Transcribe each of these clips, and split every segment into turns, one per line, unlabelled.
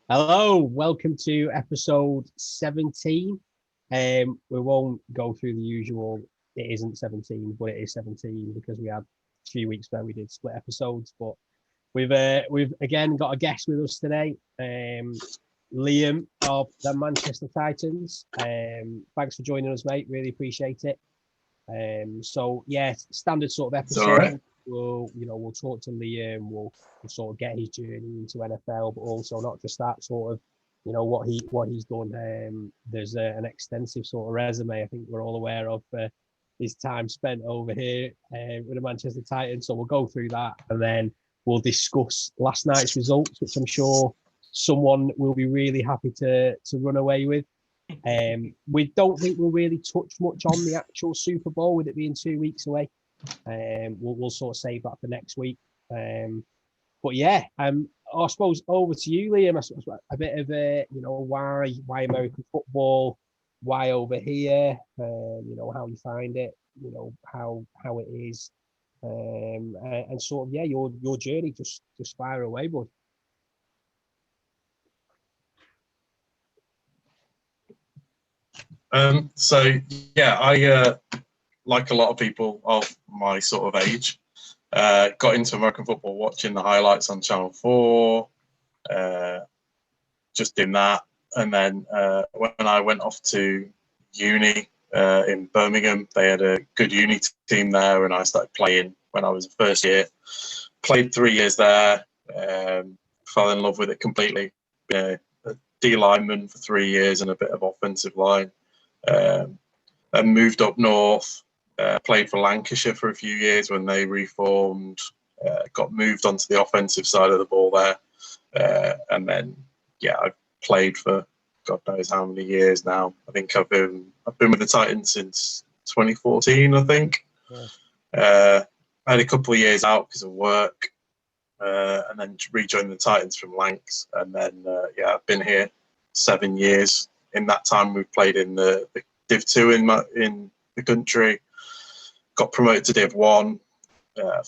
Hello, welcome to episode 17. We won't go through the usual, it isn't 17, but it is 17 because we had 3 weeks where we did split episodes. But we've again got a guest with us today, Liam of the Manchester Titans. Thanks for joining us, mate. Really appreciate it. So yeah, standard sort of episode.
Right.
We'll talk to Liam. We'll sort of get his journey into NFL, but also not just that, sort of, what he's done. There's an extensive sort of resume. I think we're all aware of his time spent over here with the Manchester Titans. So we'll go through that, and then we'll discuss last night's results, which I'm sure someone will be really happy to run away with. We don't think we'll really touch much on the actual Super Bowl, with it being 2 weeks away. We'll sort of save that for next week. But yeah, I suppose over to you, Liam. A bit of why American football, why over here, how you find it, how it is, and sort of your journey. Just fire away, bud.
I like a lot of people of my sort of age, got into American football watching the highlights on Channel 4, just in that. And then when I went off to uni in Birmingham, they had a good uni team there, and I started playing when I was first year. Played 3 years there, fell in love with it completely. Been a D lineman for 3 years and a bit of offensive line. Then moved up north, played for Lancashire for a few years when they reformed, got moved onto the offensive side of the ball there. And then, I've played for God knows how many years now. I think I've been with the Titans since 2014, I think. Yeah. I had a couple of years out because of work, and then rejoined the Titans from Lancs. And then, I've been here 7 years. In that time, we've played in the Div 2 in the country, got promoted to Div 1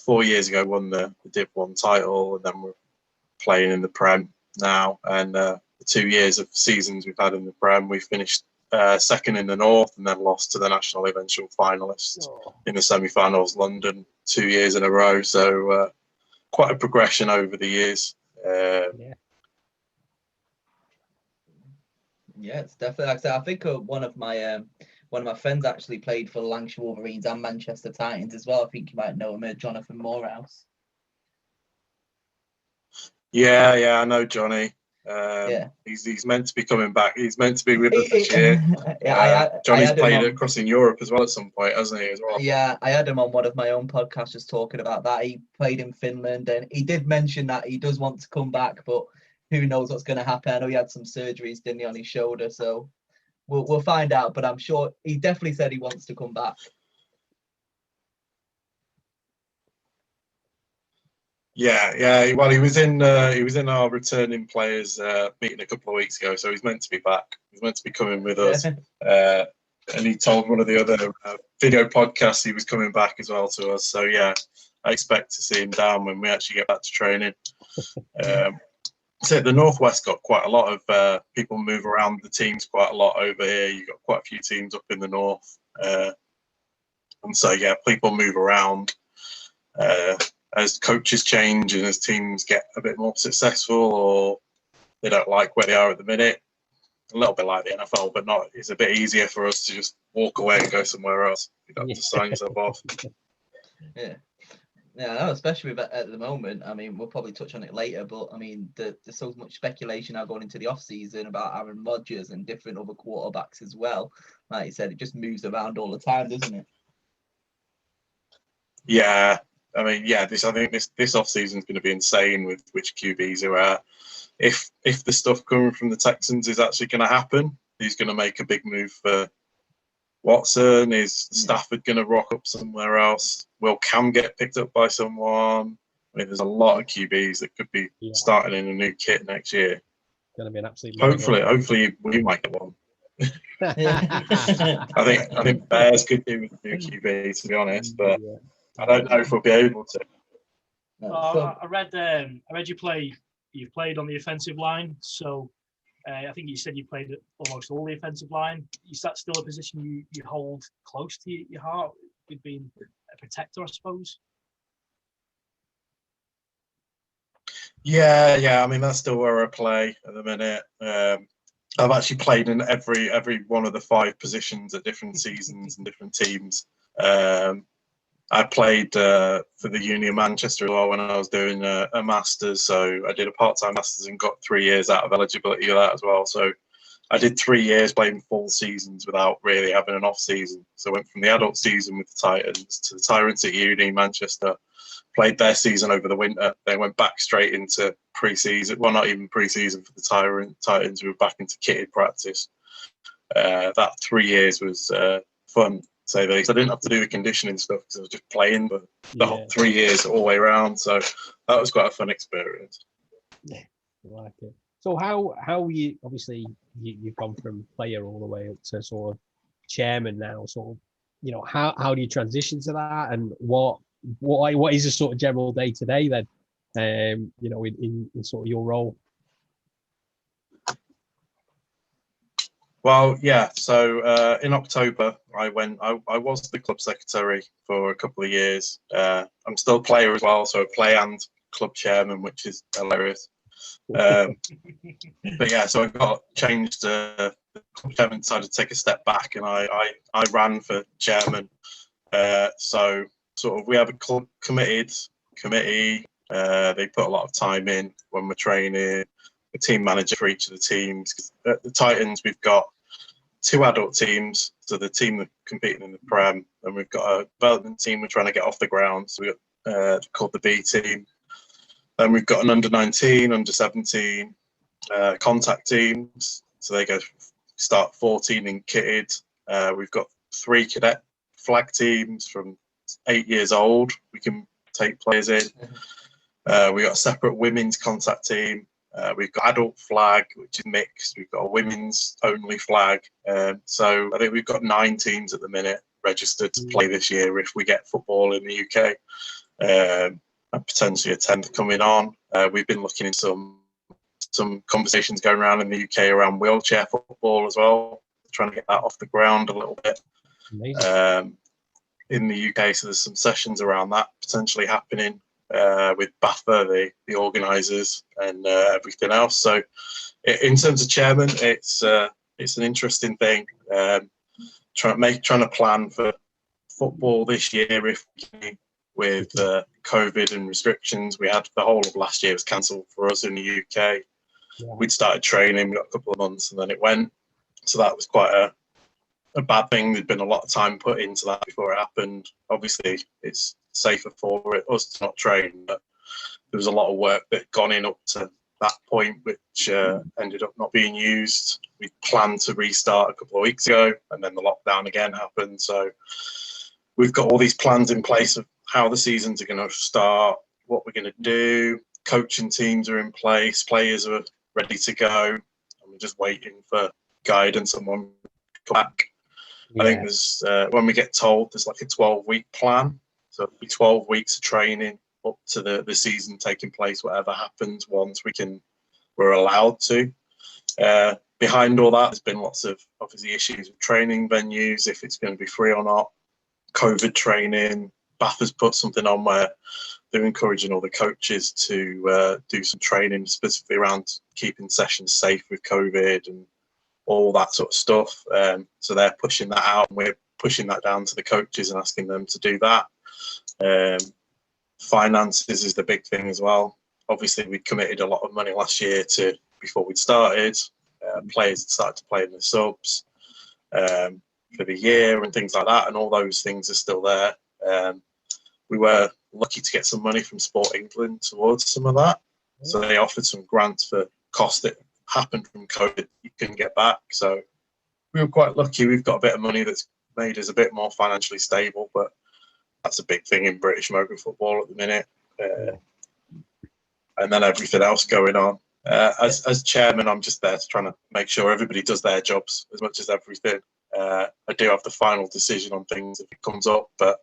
4 years ago, won the Div 1 title, and then we're playing in the Prem now. And the 2 years of seasons we've had in the Prem, we finished second in the North and then lost to the national eventual finalists in the semi-finals, London, 2 years in a row. So quite a progression over the years.
Yeah, it's definitely, like I said, I think one of my friends actually played for the Lancashire Wolverines and Manchester Titans as well. I think you might know him, Jonathan Morehouse.
Yeah, I know Johnny. He's meant to be coming back. He's meant to be with us this year. Johnny's played across in Europe as well at some point, hasn't he? As well.
Yeah, I had him on one of my own podcasts just talking about that. He played in Finland, and he did mention that he does want to come back, but who knows what's going to happen. I know he had some surgeries, didn't he, on his shoulder, so we'll find out. But I'm sure he definitely said he wants to come back.
Yeah. Well, he was in our returning players meeting a couple of weeks ago, so he's meant to be back. He's meant to be coming with us. And he told one of the other video podcasts he was coming back as well to us. So yeah, I expect to see him down when we actually get back to training. So the Northwest got quite a lot of people move around the teams quite a lot over here. You've got quite a few teams up in the North. And so, people move around as coaches change and as teams get a bit more successful, or they don't like where they are at the minute. A little bit like the NFL, but not. It's a bit easier for us to just walk away and go somewhere else. You don't have to sign yourself off.
Yeah, no, especially at the moment. I mean, we'll probably touch on it later, but I mean, there's so much speculation now going into the off season about Aaron Rodgers and different other quarterbacks as well. Like you said, it just moves around all the time, doesn't it?
Yeah, I mean, I think this off season is going to be insane with which QBs are. If the stuff coming from the Texans is actually going to happen, he's going to make a big move for Watson. Is Stafford going to rock up somewhere else? Will Cam get picked up by someone? I mean, there's a lot of QBs that could be starting in a new kit next year.
Going to be an absolute.
Hopefully, we might get one. I think Bears could do with a new QB, to be honest, but I don't know if we'll be able to.
I read you play you've played on the offensive line, so I think you said you played at almost all the offensive line. Is that still a position you hold close to your heart, with being a protector, I suppose?
Yeah. I mean, that's still where I play at the minute. I've actually played in every one of the 5 positions at different seasons and different teams. I played for the Uni of Manchester as well when I was doing a Masters. So I did a part-time Masters and got 3 years out of eligibility of that as well. So I did 3 years playing full seasons without really having an off season. So I went from the adult season with the Titans to the Tyrants at Uni Manchester, played their season over the winter. They went back straight into pre-season. Well, not even pre-season for the Titans. We were back into kitted practice. That 3 years was fun. Say they, I didn't have to do the conditioning stuff because I was just playing, but the whole 3 years all the way around. So that was quite a fun experience.
Yeah, I like it. So how you, obviously you've gone from player all the way up to sort of chairman now. Sort of, how do you transition to that, and what is the sort of general day to day then? In sort of your role.
Well, yeah. So in October, I was the club secretary for a couple of years. I'm still a player as well, so I play and club chairman, which is hilarious. But yeah, so I got changed. The club chairman decided to take a step back, and I ran for chairman. So sort of we have a club committee. They put a lot of time in when we're training. A team manager for each of the teams. At the Titans, we've got 2 adult teams, so the team that competing in the Prem, and we've got a development team we're trying to get off the ground. So we've got called the B team. Then we've got an under-19, under-17 contact teams. So they go start 14 in kitted. We've got 3 cadet flag teams from 8 years old. We can take players in. We've got a separate women's contact team. We've got adult flag, which is mixed. We've got a women's only flag. So I think we've got 9 teams at the minute registered to play this year if we get football in the UK. And potentially a 10th coming on. We've been looking at some conversations going around in the UK around wheelchair football as well, trying to get that off the ground a little bit. In the UK, so there's some sessions around that potentially happening. With BAFA, the organisers, and everything else. So, in terms of chairman, it's an interesting thing. Trying to plan for football this year. If with COVID and restrictions, we had the whole of last year was cancelled for us in the UK. Yeah. We'd started training, we got a couple of months, and then it went. So that was quite a bad thing. There'd been a lot of time put into that before it happened. Obviously, it's safer for us to not train, but there was a lot of work that gone in up to that point, which ended up not being used. We planned to restart a couple of weeks ago, and then the lockdown again happened. So we've got all these plans in place of how the seasons are going to start, what we're going to do. Coaching teams are in place, players are ready to go, and we're just waiting for guidance on when we come back. Yeah. I think there's when we get told there's like a 12-week plan. So it'll be 12 weeks of training up to the season taking place, whatever happens once we're allowed to. Behind all that, there's been lots of obviously issues with training venues, if it's going to be free or not. COVID training. BAFA's put something on where they're encouraging all the coaches to do some training specifically around keeping sessions safe with COVID and all that sort of stuff. So they're pushing that out, and we're pushing that down to the coaches and asking them to do that. Finances is the big thing as well. Obviously, we committed a lot of money last year before we'd started. Players had started to play in the subs for the year and things like that, and all those things are still there. We were lucky to get some money from Sport England towards some of that. So they offered some grants for costs that happened from COVID you couldn't get back. So we were quite lucky. We've got a bit of money that's made us a bit more financially stable, but that's a big thing in British Mogan football at the minute. And then everything else going on. As chairman, I'm just there to trying to make sure everybody does their jobs as much as everything. I do have the final decision on things if it comes up, but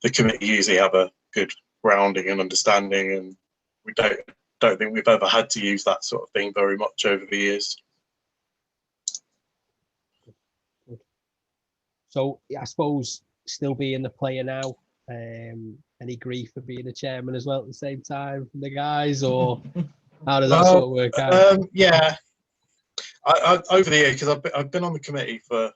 the committee usually have a good grounding and understanding, and we don't don't think we've ever had to use that sort of thing very much over the years.
So I suppose still being the player now, any grief for being a chairman as well at the same time from the guys, or how does that sort of work out?
Yeah, I over the year, because I've been on the committee for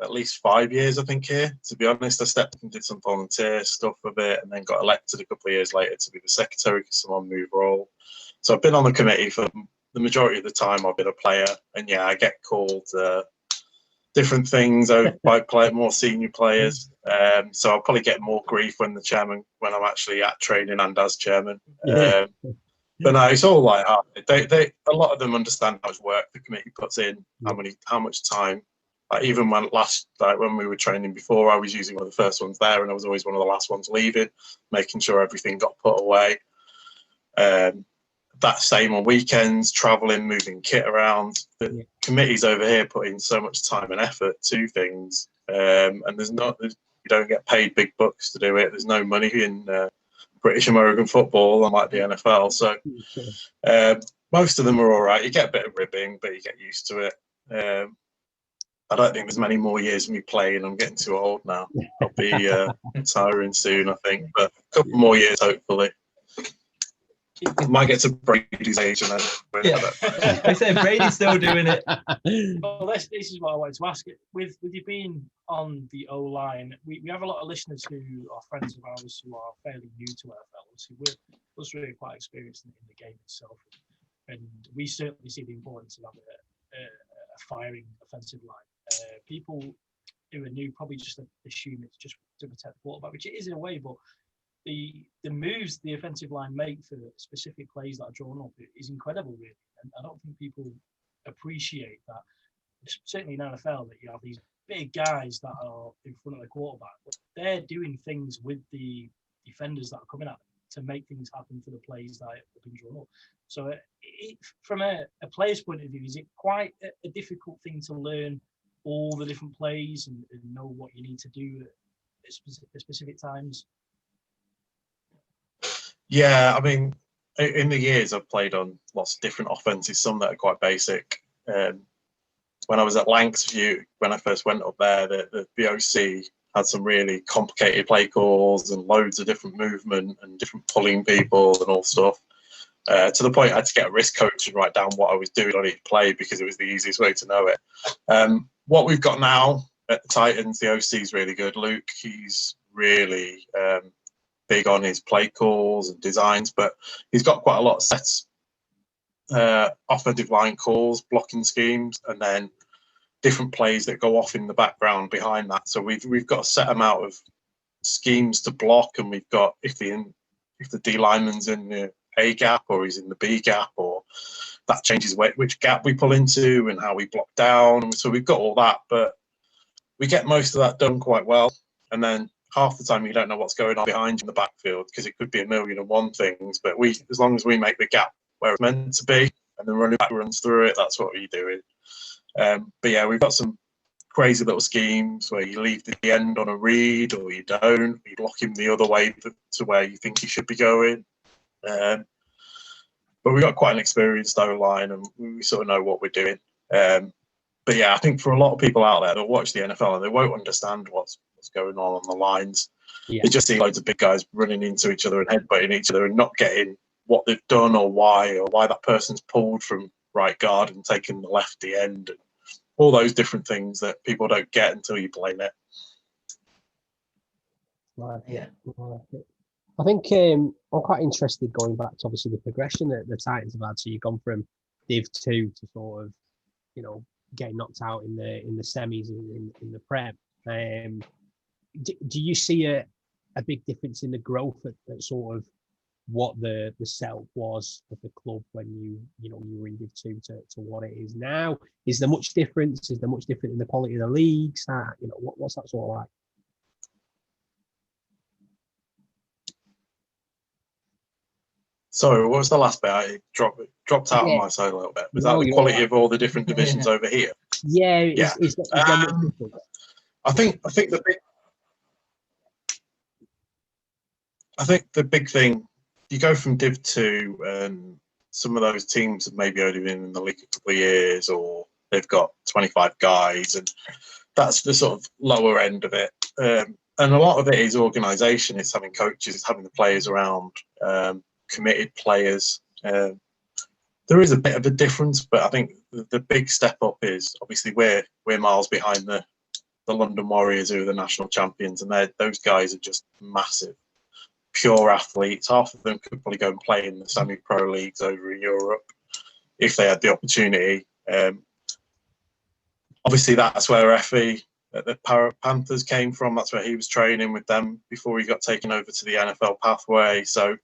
at least 5 years, I think. Here, to be honest, I stepped up and did some volunteer stuff a bit, and then got elected a couple of years later to be the secretary because someone moved role. So I've been on the committee for the majority of the time. I've been a player, and yeah, I get called different things by more senior players. So I'll probably get more grief when I'm actually at training and as chairman. But no, it's all like a lot of them understand how much work the committee puts in, how much time. Like even when we were training before, I was usually one of the first ones there, and I was always one of the last ones leaving, making sure everything got put away. That same on weekends, traveling, moving kit around. The committees over here put in so much time and effort to things, and you don't get paid big bucks to do it. There's no money in British American football, unlike the NFL. So most of them are all right. You get a bit of ribbing, but you get used to it. I don't think there's many more years of me playing. I'm getting too old now. I'll be retiring soon, I think, but a couple more years, hopefully. Might get to Brady's age and then.
I say Brady's still doing it.
Well, this is what I wanted to ask. With you being on the O line, we have a lot of listeners who are friends of ours who are fairly new to NFL. Obviously, we're really quite experienced in the game itself, and we certainly see the importance of having a firing offensive line. People who are new probably just assume it's just to protect the quarterback, which it is in a way, but the moves the offensive line make for specific plays that are drawn up is incredible, really. And I don't think people appreciate that. Certainly in NFL, that you have these big guys that are in front of the quarterback, but they're doing things with the defenders that are coming at them to make things happen for the plays that have been drawn up. So from a player's point of view, is it quite a difficult thing to learn all the different plays and know what you need to do at specific times?
Yeah, I mean, in the years I've played on lots of different offenses, some that are quite basic. When I was at Lanksview, when I first went up there, the BOC had some really complicated play calls and loads of different movement and different pulling people and all stuff. To the point I had to get a risk coach and write down what I was doing on each play because it was the easiest way to know it. What we've got now at the Titans, the OC is really good. Luke, he's really big on his play calls and designs, but he's got quite a lot of sets, offensive line calls, blocking schemes, and then different plays that go off in the background behind that. So we've got a set amount of schemes to block, and we've got if the D lineman's in the A gap or he's in the B gap, or that changes which gap we pull into and how we block down. So we've got all that, but we get most of that done quite well. And then half the time you don't know what's going on behind you in the backfield because it could be a million and one things. But as long as we make the gap where it's meant to be, and the running back runs through it, that's what we're doing. But yeah, we've got some crazy little schemes where you leave the end on a read or you don't. You block him the other way to where you think he should be going. But we've got quite an experienced O-line and we sort of know what we're doing. But yeah, I think for a lot of people out there, they'll watch the NFL and they won't understand what's going on the lines. Yeah. They just see loads of big guys running into each other and headbutting each other and not getting what they've done or why that person's pulled from right guard and taken the lefty end. And all those different things that people don't get until you play it.
Right. Yeah. I think I'm quite interested going back to obviously the progression that the Titans have had. So you've gone from Div 2 to sort of, getting knocked out in the semis in the Prem. Do you see a big difference in the growth at sort of what the setup was of the club when you were in Div 2 to what it is now? Is there much difference? Is there much different in the quality of the leagues? What's that sort of like?
Sorry, what was the last bit? I dropped out on my side a little bit. Was that the quality of all the different divisions over here?
Yeah. Is
I think the big thing you go from Div 2 and some of those teams have maybe only been in the league a couple of years, or they've got 25 guys, and that's the sort of lower end of it. And a lot of it is organisation. It's having coaches, it's having the players around, committed players. There is a bit of a difference, but I think the big step up is obviously we're miles behind the London Warriors, who are the national champions, and those guys are just massive, pure athletes. Half of them could probably go and play in the semi-pro leagues over in Europe if they had the opportunity. Obviously, that's where Effie at the Panthers came from. That's where he was training with them before he got taken over to the NFL pathway. So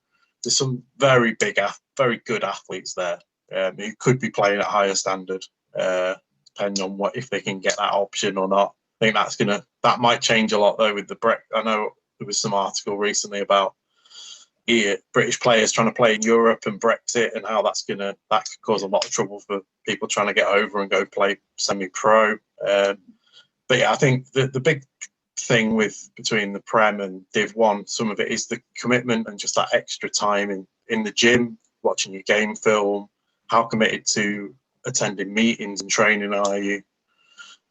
there's some very big, very good athletes there who could be playing at a higher standard, depending on if they can get that option or not. I think that might change a lot though with the Brexit. I know there was some article recently about British players trying to play in Europe and Brexit, and how that could cause a lot of trouble for people trying to get over and go play semi-pro. But yeah, I think the big thing between the Prem and Div 1, some of it is the commitment and just that extra time in the gym, watching your game film. How committed to attending meetings and training are you?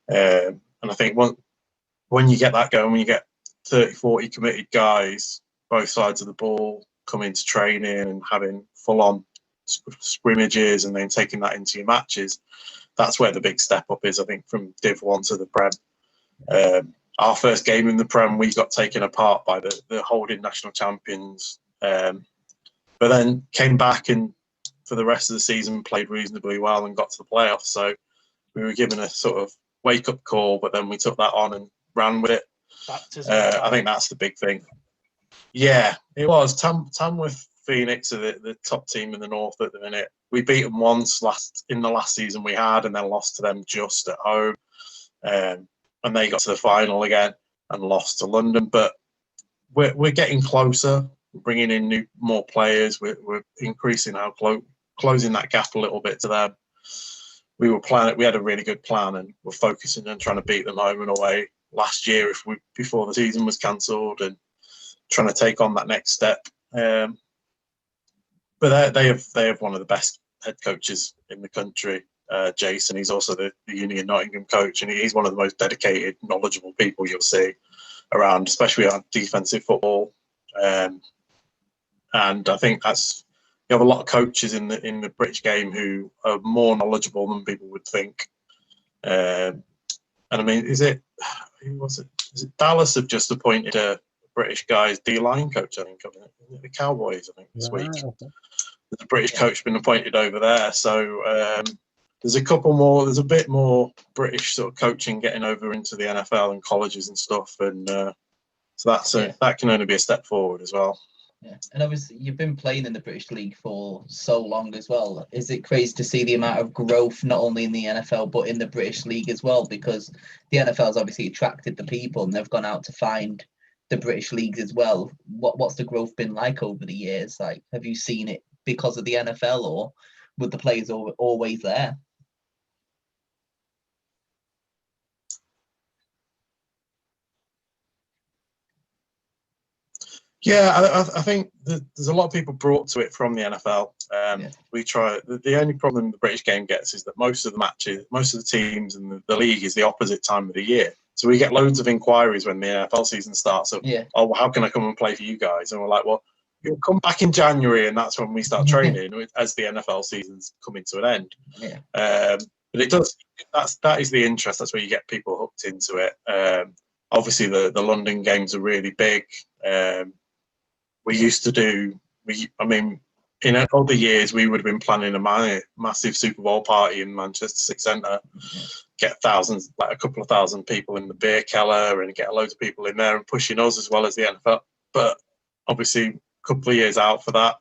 And I think when you get that going, when you get 30, 40 committed guys, both sides of the ball, coming to training and having full-on scrimmages and then taking that into your matches, that's where the big step up is, I think, from Div 1 to the Prem. Our first game in the Prem, we got taken apart by the holding national champions, but then came back and for the rest of the season played reasonably well and got to the playoffs. So we were given a sort of wake-up call, but then we took that on and ran with it. I think that's the big thing. Yeah, it was. Tamworth Phoenix are the top team in the North at the minute. We beat them once in the last season we had, and then lost to them just at home. And they got to the final again and lost to London. But we're getting closer, bringing in more players. We're increasing closing that gap a little bit to them. We had a really good plan, and we're focusing on trying to beat them home and away last year before the season was cancelled, and trying to take on that next step. But they have one of the best head coaches in the country, Jason. He's also the Uni of Nottingham coach, and he's one of the most dedicated, knowledgeable people you'll see around, especially on defensive football. And I think you have a lot of coaches in the British game who are more knowledgeable than people would think. And I mean, is it Dallas have just appointed a British guy's D-line coach, I think, the Cowboys, I think, this week. Okay. There's a British coach been appointed over there. So there's a bit more British sort of coaching getting over into the NFL and colleges and stuff. And so that can only be a step forward as well.
Yeah, and obviously you've been playing in the British League for so long as well. Is it crazy to see the amount of growth not only in the NFL but in the British League as well? Because the NFL has obviously attracted the people, and they've gone out to find the British leagues as well. What's the growth been like over the years? Like, have you seen it because of the NFL, or were the players always there?
Yeah, I think there's a lot of people brought to it from the NFL. We try. The only problem the British game gets is that most of the teams and the league is the opposite time of the year. So we get loads of inquiries when the NFL season starts of, oh, how can I come and play for you guys? And we're like, well, you'll come back in January, and that's when we start training as the NFL season's coming to an end. Yeah. But it does. That is the interest. That's where you get people hooked into it. Obviously, the London games are really big. We used to do. In other years, we would have been planning a massive Super Bowl party in Manchester City Centre, get a couple of thousand people in the beer cellar, and get loads of people in there and pushing us as well as the NFL. But obviously, a couple of years out for that.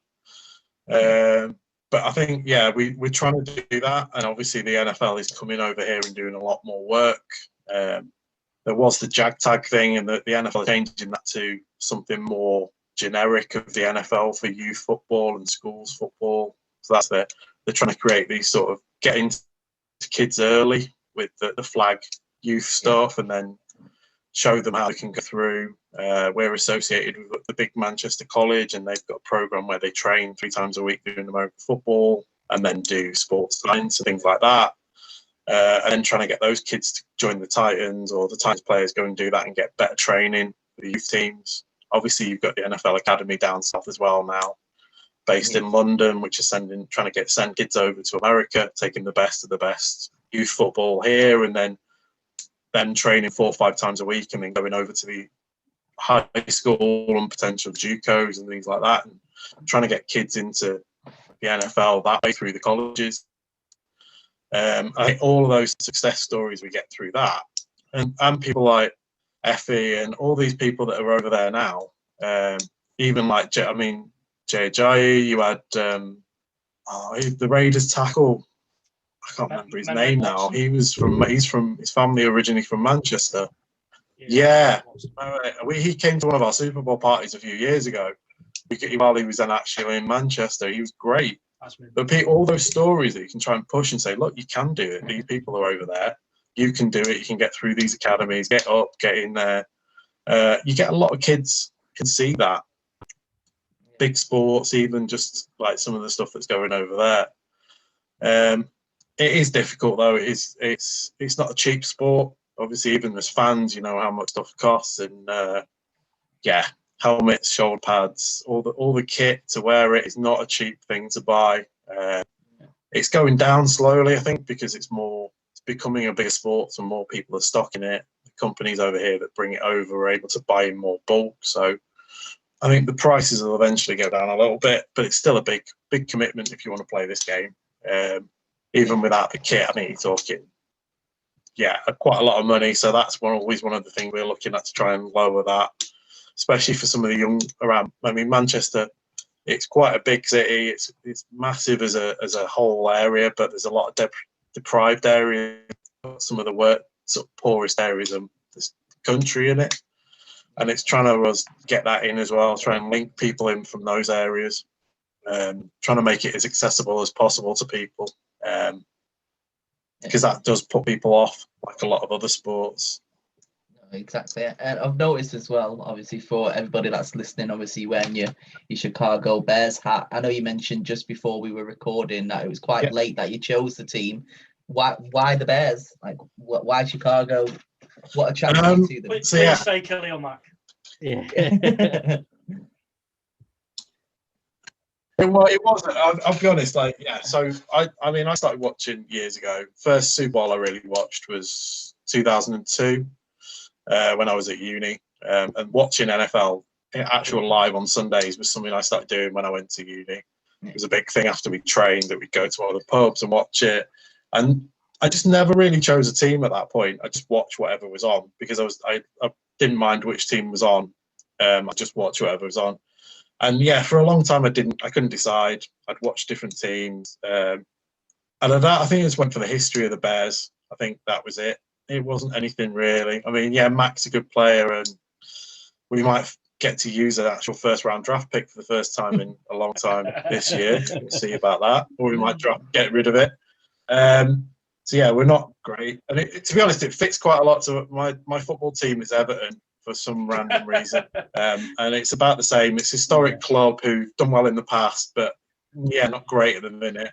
But I think, we're trying to do that, and obviously the NFL is coming over here and doing a lot more work. There was the JAG tag thing, and the NFL is changing that to something more generic of the NFL for youth football and schools football. So that's they're trying to create these sort of get into kids early with the flag youth stuff, and then show them how they can go through. We're associated with the big Manchester college, and they've got a program where they train 3 times a week doing American football and then do sports science and things like that. And then trying to get those kids to join the Titans, or the Titans players go and do that and get better training for the youth teams. Obviously, you've got the NFL Academy down south as well now, based in London, which is trying to send kids over to America, taking the best of the best youth football here, and then them training 4 or 5 times a week, and then going over to the high school and potential JUCOs and things like that, and trying to get kids into the NFL that way through the colleges. I think all of those success stories we get through that, and people like Effie and all these people that are over there now, even like Jay Ajayi, you had the Raiders tackle. I can't remember his name now. He's from his family originally from Manchester. Yeah. He came to one of our Super Bowl parties a few years ago while he was then actually in Manchester. He was great. But all those stories that you can try and push and say, look, you can do it. These people are over there. You can do it. You can get through these academies, get up, get in there. You get a lot of kids can see that. Big sports, even just like some of the stuff that's going over there. It is difficult though. It's not a cheap sport. Obviously, even as fans, you know how much stuff costs, and helmets, shoulder pads, all the kit to wear it is not a cheap thing to buy. It's going down slowly, I think, because it's becoming a bigger sport, and more people are stocking it. The companies over here that bring it over are able to buy in more bulk, so I think the prices will eventually go down a little bit, but it's still a big commitment if you want to play this game. Even without the kit, I mean, you're talking, quite a lot of money. So that's always one of the things we're looking at to try and lower that, especially for some of the young around. I mean, Manchester, it's quite a big city. It's massive as a whole area, but there's a lot of deprived areas, some of the worst, sort of poorest areas of this country in it. And it's trying to get that in as well, try and link people in from those areas, trying to make it as accessible as possible to people, because that does put people off, like a lot of other sports.
Exactly. And I've noticed as well, obviously, for everybody that's listening, obviously wearing your Chicago Bears hat. I know you mentioned just before we were recording that it was quite late that you chose the team. Why the Bears? Like, why Chicago? What attracted you to them?
Please say Kelly or Mac.
Yeah.
Well, it wasn't. I'll be honest. So I mean, I started watching years ago. First Super Bowl I really watched was 2002 when I was at uni, and watching NFL actual live on Sundays was something I started doing when I went to uni. It was a big thing after we trained that we'd go to all the pubs and watch it. And I just never really chose a team at that point. I just watched whatever was on because I didn't mind which team was on. I just watched whatever was on. And for a long time I couldn't decide. I'd watch different teams. And I think I just went for the history of the Bears. I think that was it. It wasn't anything really. I mean, Mac's a good player, and we might get to use an actual first-round draft pick for the first time in a long time this year. We'll see about that. Or we might get rid of it. We're not great. And to be honest, it fits quite a lot to my football team is Everton for some random reason. And it's about the same. It's a historic club who've done well in the past, but not great at the minute.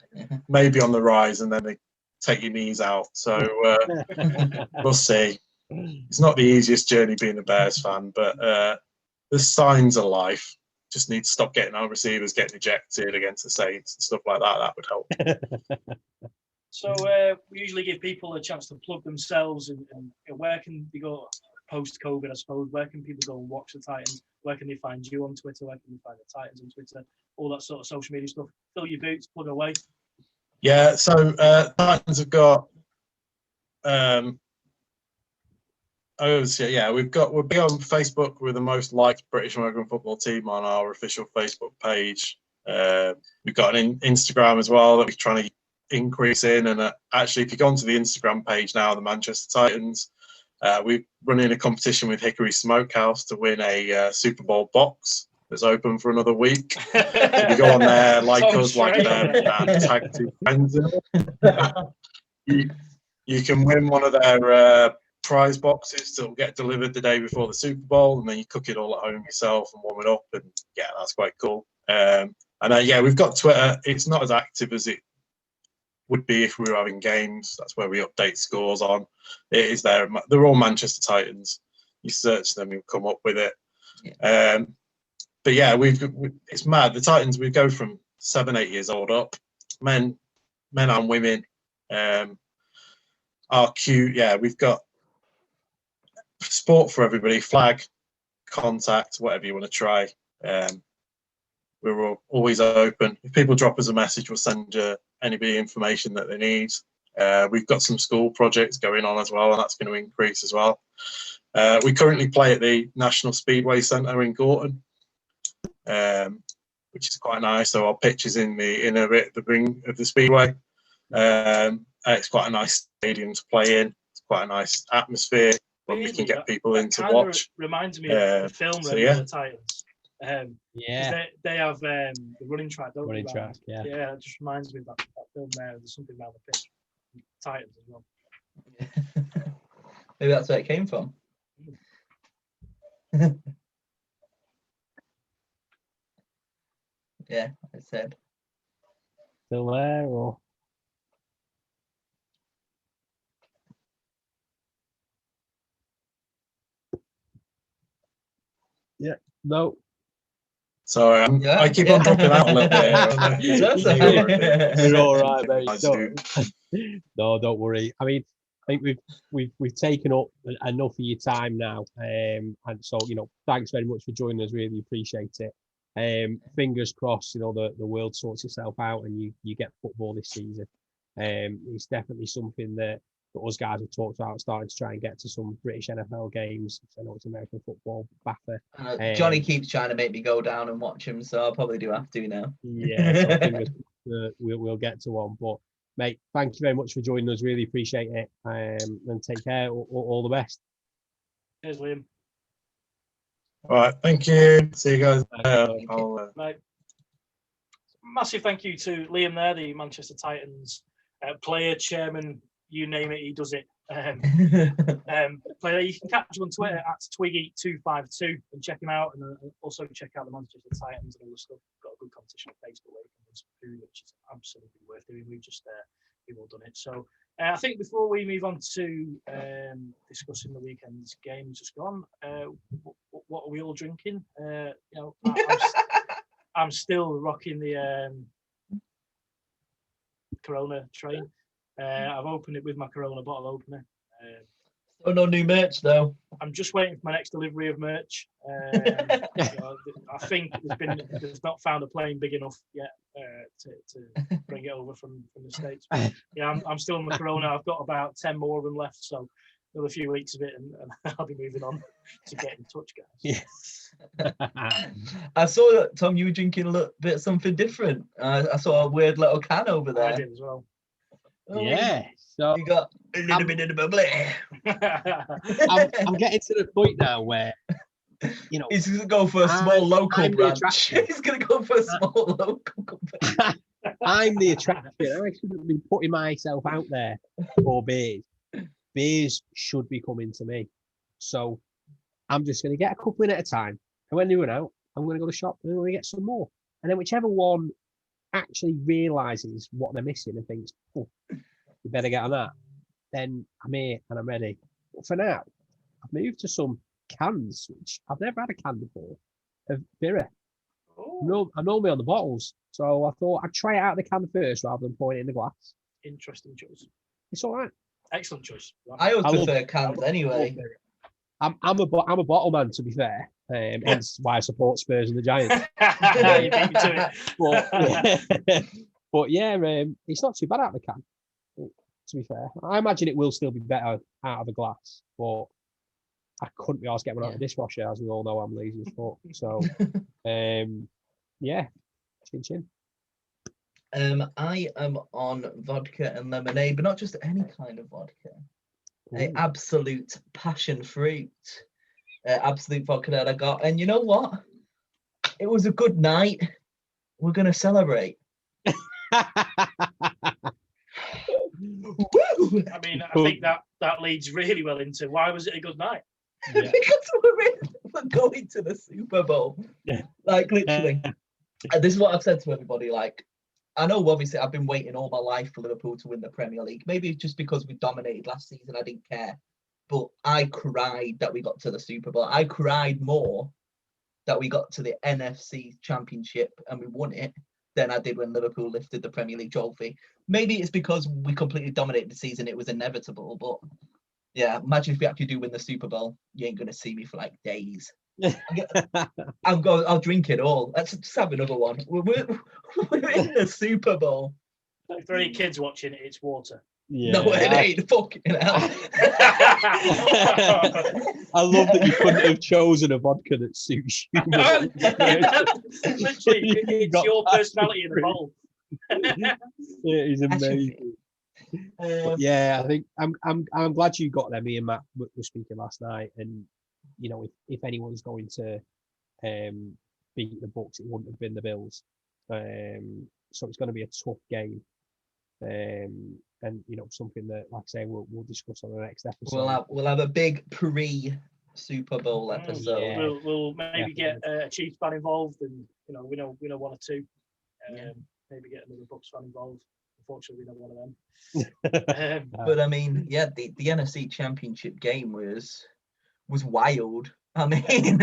Maybe on the rise, and then they take your knees out. So we'll see. It's not the easiest journey being a Bears fan, but the signs of life. Just need to stop getting our receivers getting ejected against the Saints and stuff like that. That would help.
So we usually give people a chance to plug themselves, and where can they go post-COVID, I suppose? Where can people go and watch the Titans? Where can they find you on Twitter? Where can they find the Titans on Twitter? All that sort of social media stuff. Fill your boots, plug away.
Yeah, so Titans have got we'll be on Facebook. We're the most liked British American football team on our official Facebook page. We've got an Instagram as well that we're trying to increase in, and actually if you go onto the Instagram page now, the Manchester Titans, we're running a competition with Hickory Smokehouse to win a Super Bowl box that's open for another week. You go on there, like us, like them, and tag 2 friends in it. You can win one of their prize boxes that will get delivered the day before the Super Bowl, and then you cook it all at home yourself and warm it up, and yeah, that's quite cool. And yeah, we've got Twitter. It's not as active as it would be if we were having games. That's where we update scores on. It is there. They're all Manchester Titans. You search them, you'll come up with it. Yeah. But yeah, it's mad. The Titans, we go from 7, 8 years old up, men and women. Are cute. Yeah, we've got sport for everybody. Flag, contact, whatever you want to try. We're always open. If people drop us a message, we'll send anybody information that they need. We've got some school projects going on as well, and that's going to increase as well. We currently play at the National Speedway Centre in Gorton, which is quite nice. So our pitch is in the inner bit, the ring of the Speedway. It's quite a nice stadium to play in. It's quite a nice atmosphere when we can get people in to watch.
Reminds me of the film the Titans.
Yeah,
they have the running track, don't
running
they?
Track, yeah.
Yeah, it just reminds me of that film there. There's something around the pitch. Titans as well.
Maybe that's where it came from. Yeah, I said.
Still there, or? Yeah, no.
Sorry, I keep on dropping out a little bit.
You're all right, mate. No, don't worry. I mean, I think we've taken up enough of your time now, and so thanks very much for joining us. Really appreciate it. Fingers crossed, the world sorts itself out and you get football this season. It's definitely something that us guys have talked about, starting to try and get to some British NFL games. I know it's American football, BAFTA.
Johnny keeps trying to make me go down and watch him, so I'll probably do have to now.
Yeah, so fingers we'll get to one. But mate, thank you very much for joining us. Really appreciate it. And take care. All the best.
Cheers, Liam.
All right, thank you. See you guys.
Mate. Massive thank you to Liam there, the Manchester Titans player, chairman, you name it, he does it. Player, you can catch him on Twitter at Twiggy252 and check him out, and also check out the Manchester Titans and all the stuff. Got a good competition on Facebook where you can win some food, which is absolutely worth doing. We've all done it. So I think before we move on to discussing the weekend's games just gone, what are we all drinking? I'm still rocking the Corona train. I've opened it with my Corona bottle opener.
No new merch though.
I'm just waiting for my next delivery of merch. I think there's not found a plane big enough yet to bring it over from the States. But yeah, I'm still in the Corona. I've got about 10 more of them left, so another few weeks of it, and I'll be moving on to get in touch, guys.
Yes.
I saw that, Tom, you were drinking a little bit something different. I saw a weird little can over there.
I did as well.
Yeah, so
you got a little bit of the bubbly.
I'm getting to the point now where
he's gonna go for a small local branch. He's gonna go for a small local company.
I'm the attraction. I shouldn't be putting myself out there for beers. Beers should be coming to me. So I'm just gonna get a couple in at a time. And when they run out, I'm gonna go to the shop and I'm gonna get some more. And then whichever one actually realizes what they're missing and thinks, oh, you better get on that, then I'm here and I'm ready. But for now, I've moved to some cans, which I've never had a can before, of beer. I'm normally on the bottles, so I thought I'd try it out of the can first rather than pouring it in the glass.
Interesting choice.
It's all right.
Excellent choice.
I always prefer cans anyway.
I'm a bottle man, to be fair. Hence why I support Spurs and the Giants.
You beat me to it.
But yeah, it's not too bad out of the can. To be fair, I imagine it will still be better out of the glass, but I couldn't be asked to get one out of the dishwasher, as we all know I'm lazy as fuck. So, yeah, chin.
I am on vodka and lemonade, but not just any kind of vodka. A absolute passion fruit. Absolute vodka that I got. And you know what? It was a good night. We're going to celebrate. Woo!
I mean, I think that leads really well into why was it a good night?
Yeah. Because we're going to the Super Bowl. Like, literally. And this is what I've said to everybody. Like, I know, obviously, I've been waiting all my life for Liverpool to win the Premier League. Maybe just because we dominated last season, I didn't care. But I cried that we got to the Super Bowl. I cried more that we got to the NFC Championship and we won it than I did when Liverpool lifted the Premier League trophy. Maybe it's because we completely dominated the season. It was inevitable. But yeah, imagine if we actually do win the Super Bowl. You ain't going to see me for like days. I'll drink it all. Let's just have another one. We're in the Super Bowl.
If there are any kids watching, it's water.
Yeah.
No, it ain't. Fucking hell.
I love that you couldn't have chosen a vodka that suits you.
Literally, it's your personality in the bowl.
It is amazing. But yeah, I think I'm glad you got them. Me and Matt were speaking last night, and you know, if anyone's going to beat the Bucks, it wouldn't have been the Bills. So it's going to be a tough game. And you know, something that, like I say, we'll discuss on the next episode.
We'll have a big pre-Super Bowl episode.
Yeah.
We'll maybe get a Chiefs fan involved, and you know, we know one or two. Maybe get another Bucks fan involved. Unfortunately, we know one of them.
But I mean, yeah, the NFC Championship game was wild. I mean,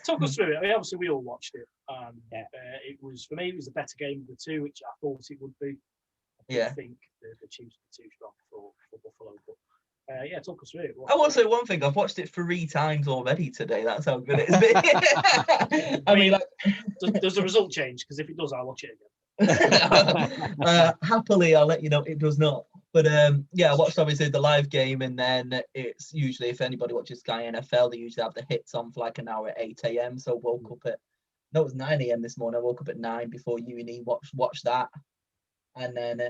talk us through it. I mean, obviously we all watched it, and it was, for me, it was the better game of the two, which I thought it would be. I think the Chiefs were too strong for Buffalo, but talk us through it.
I will say one thing: I've watched it 3 times already today. That's how good it is.
I mean, does the result change? Because if it does, I'll watch it again.
Happily, I'll let you know it does not. But I watched obviously the live game, and then it's usually, if anybody watches Sky NFL, they usually have the hits on for like an hour at 8 a.m. So woke up it was 9 a.m. this morning. I woke up at 9 before uni, watched that, and then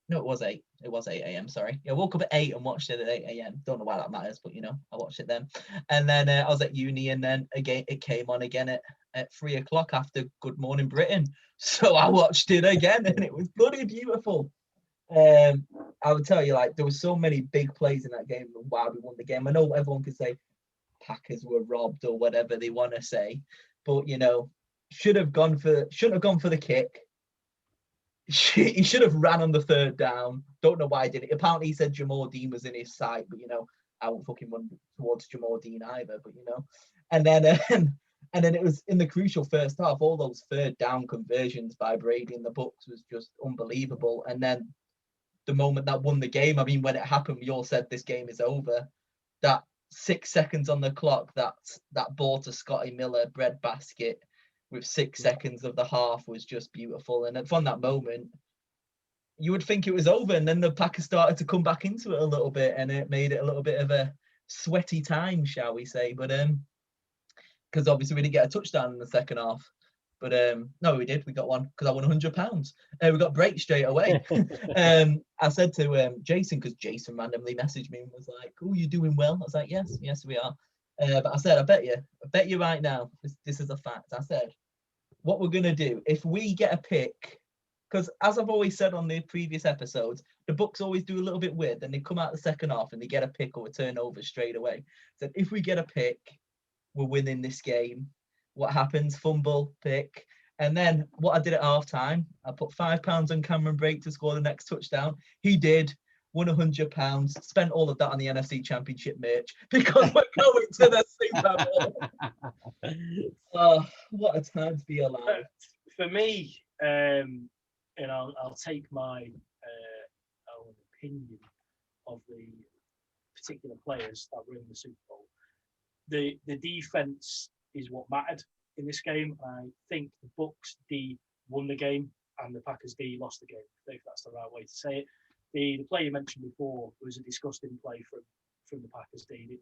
no, it was 8. It was 8 a.m. Sorry, I woke up at 8 and watched it at 8 a.m. Don't know why that matters, but you know, I watched it then, and then I was at uni, and then again it came on again at 3 o'clock after Good Morning Britain. So I watched it again, and it was bloody beautiful. I would tell you, like, there were so many big plays in that game and why we won the game. I know everyone could say Packers were robbed or whatever they want to say, but you know, shouldn't have gone for the kick. He should have ran on the 3rd down. Don't know why I did it. Apparently he said Jamal Dean was in his sight, but you know, I won't fucking run towards Jamal Dean either, but you know. And then it was in the crucial first half, all those 3rd down conversions by Brady and the Bucks was just unbelievable. And then the moment that won the game, I mean, when it happened, we all said this game is over. That 6 seconds on the clock, that ball to Scotty Miller breadbasket with 6 seconds of the half was just beautiful. And from that moment, you would think it was over. And then the Packers started to come back into it a little bit, and it made it a little bit of a sweaty time, shall we say. But because obviously we didn't get a touchdown in the second half. But no, we did. We got one because I won £100. We got break straight away. I said to Jason, because Jason randomly messaged me and was like, "Oh, you doing well?" I was like, "Yes, we are." But I said, I bet you right now, this is a fact. I said, what we're gonna do if we get a pick, because as I've always said on the previous episodes, the Bucks always do a little bit weird. Then they come out the second half and they get a pick or a turnover straight away. So if we get a pick, we're winning this game. What happens? Fumble, pick. And then what I did at halftime, I put £5 on Cameron Brake to score the next touchdown. He did. Won £100. Spent all of that on the NFC Championship merch because we're going to the Super Bowl. Oh, what a time to be alive.
For me, and I'll take my own opinion of the particular players that were in the Super Bowl. The defense is what mattered in this game. I think the Bucks D won the game and the Packers D lost the game, if that's the right way to say it. The play you mentioned before was a disgusting play from the Packers D.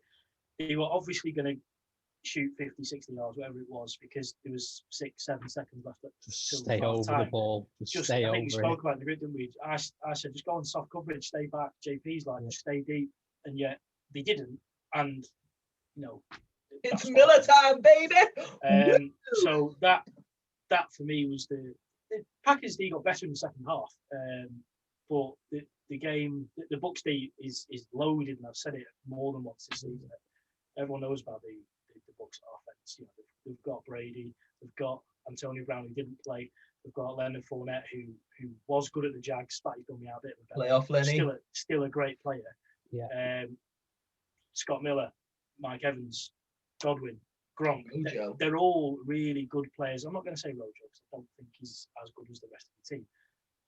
They were obviously going to shoot 50, 60 yards, whatever it was, because there was 6-7 seconds left.
Just stay over the ball. Just stay over it.
We spoke about the grid, didn't we? I said, just go on soft coverage, stay back. JP's like, just stay deep. And yet they didn't. And, you know,
it's Miller time, baby.
So that for me was the Packers D got better in the second half, but the the game, the Bucks D is loaded, and I've said it more than once this season. Everyone knows about the Bucks offense. You know, they've got Brady, they've got Antonio Brown, who didn't play. They've got Leonard Fournette, who was good at the Jags, but he's done me out a bit of a
Playoff Lenny.
Still a great player.
Yeah.
Scott Miller, Mike Evans, Godwin, Gronk.
Rojo.
They're all really good players. I'm not going to say Rojo because I don't think he's as good as the rest of the team.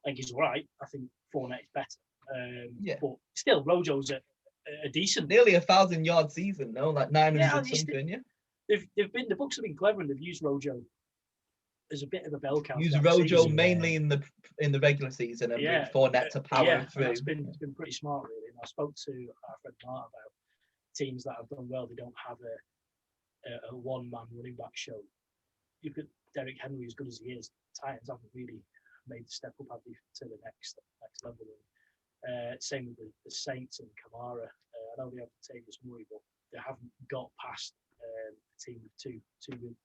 I think he's all right. I think Fournette is better. But still, Rojo's a decent.
Nearly 1,000-yard season, no? Like 900 something, yeah?
The Bucks have been clever and they've used Rojo as a bit of a bell cow.
Use Rojo mainly in the regular season and bring Fournette to power through.
It's been pretty smart, really. And I spoke to our friend Mark about teams that have done well. They don't have a one-man running back show. You could Derrick Henry, as good as he is, Titans haven't really made the step up to the next level. And, same with the Saints and Kamara. I know they have Latavius Murray, but they haven't got past a team of two running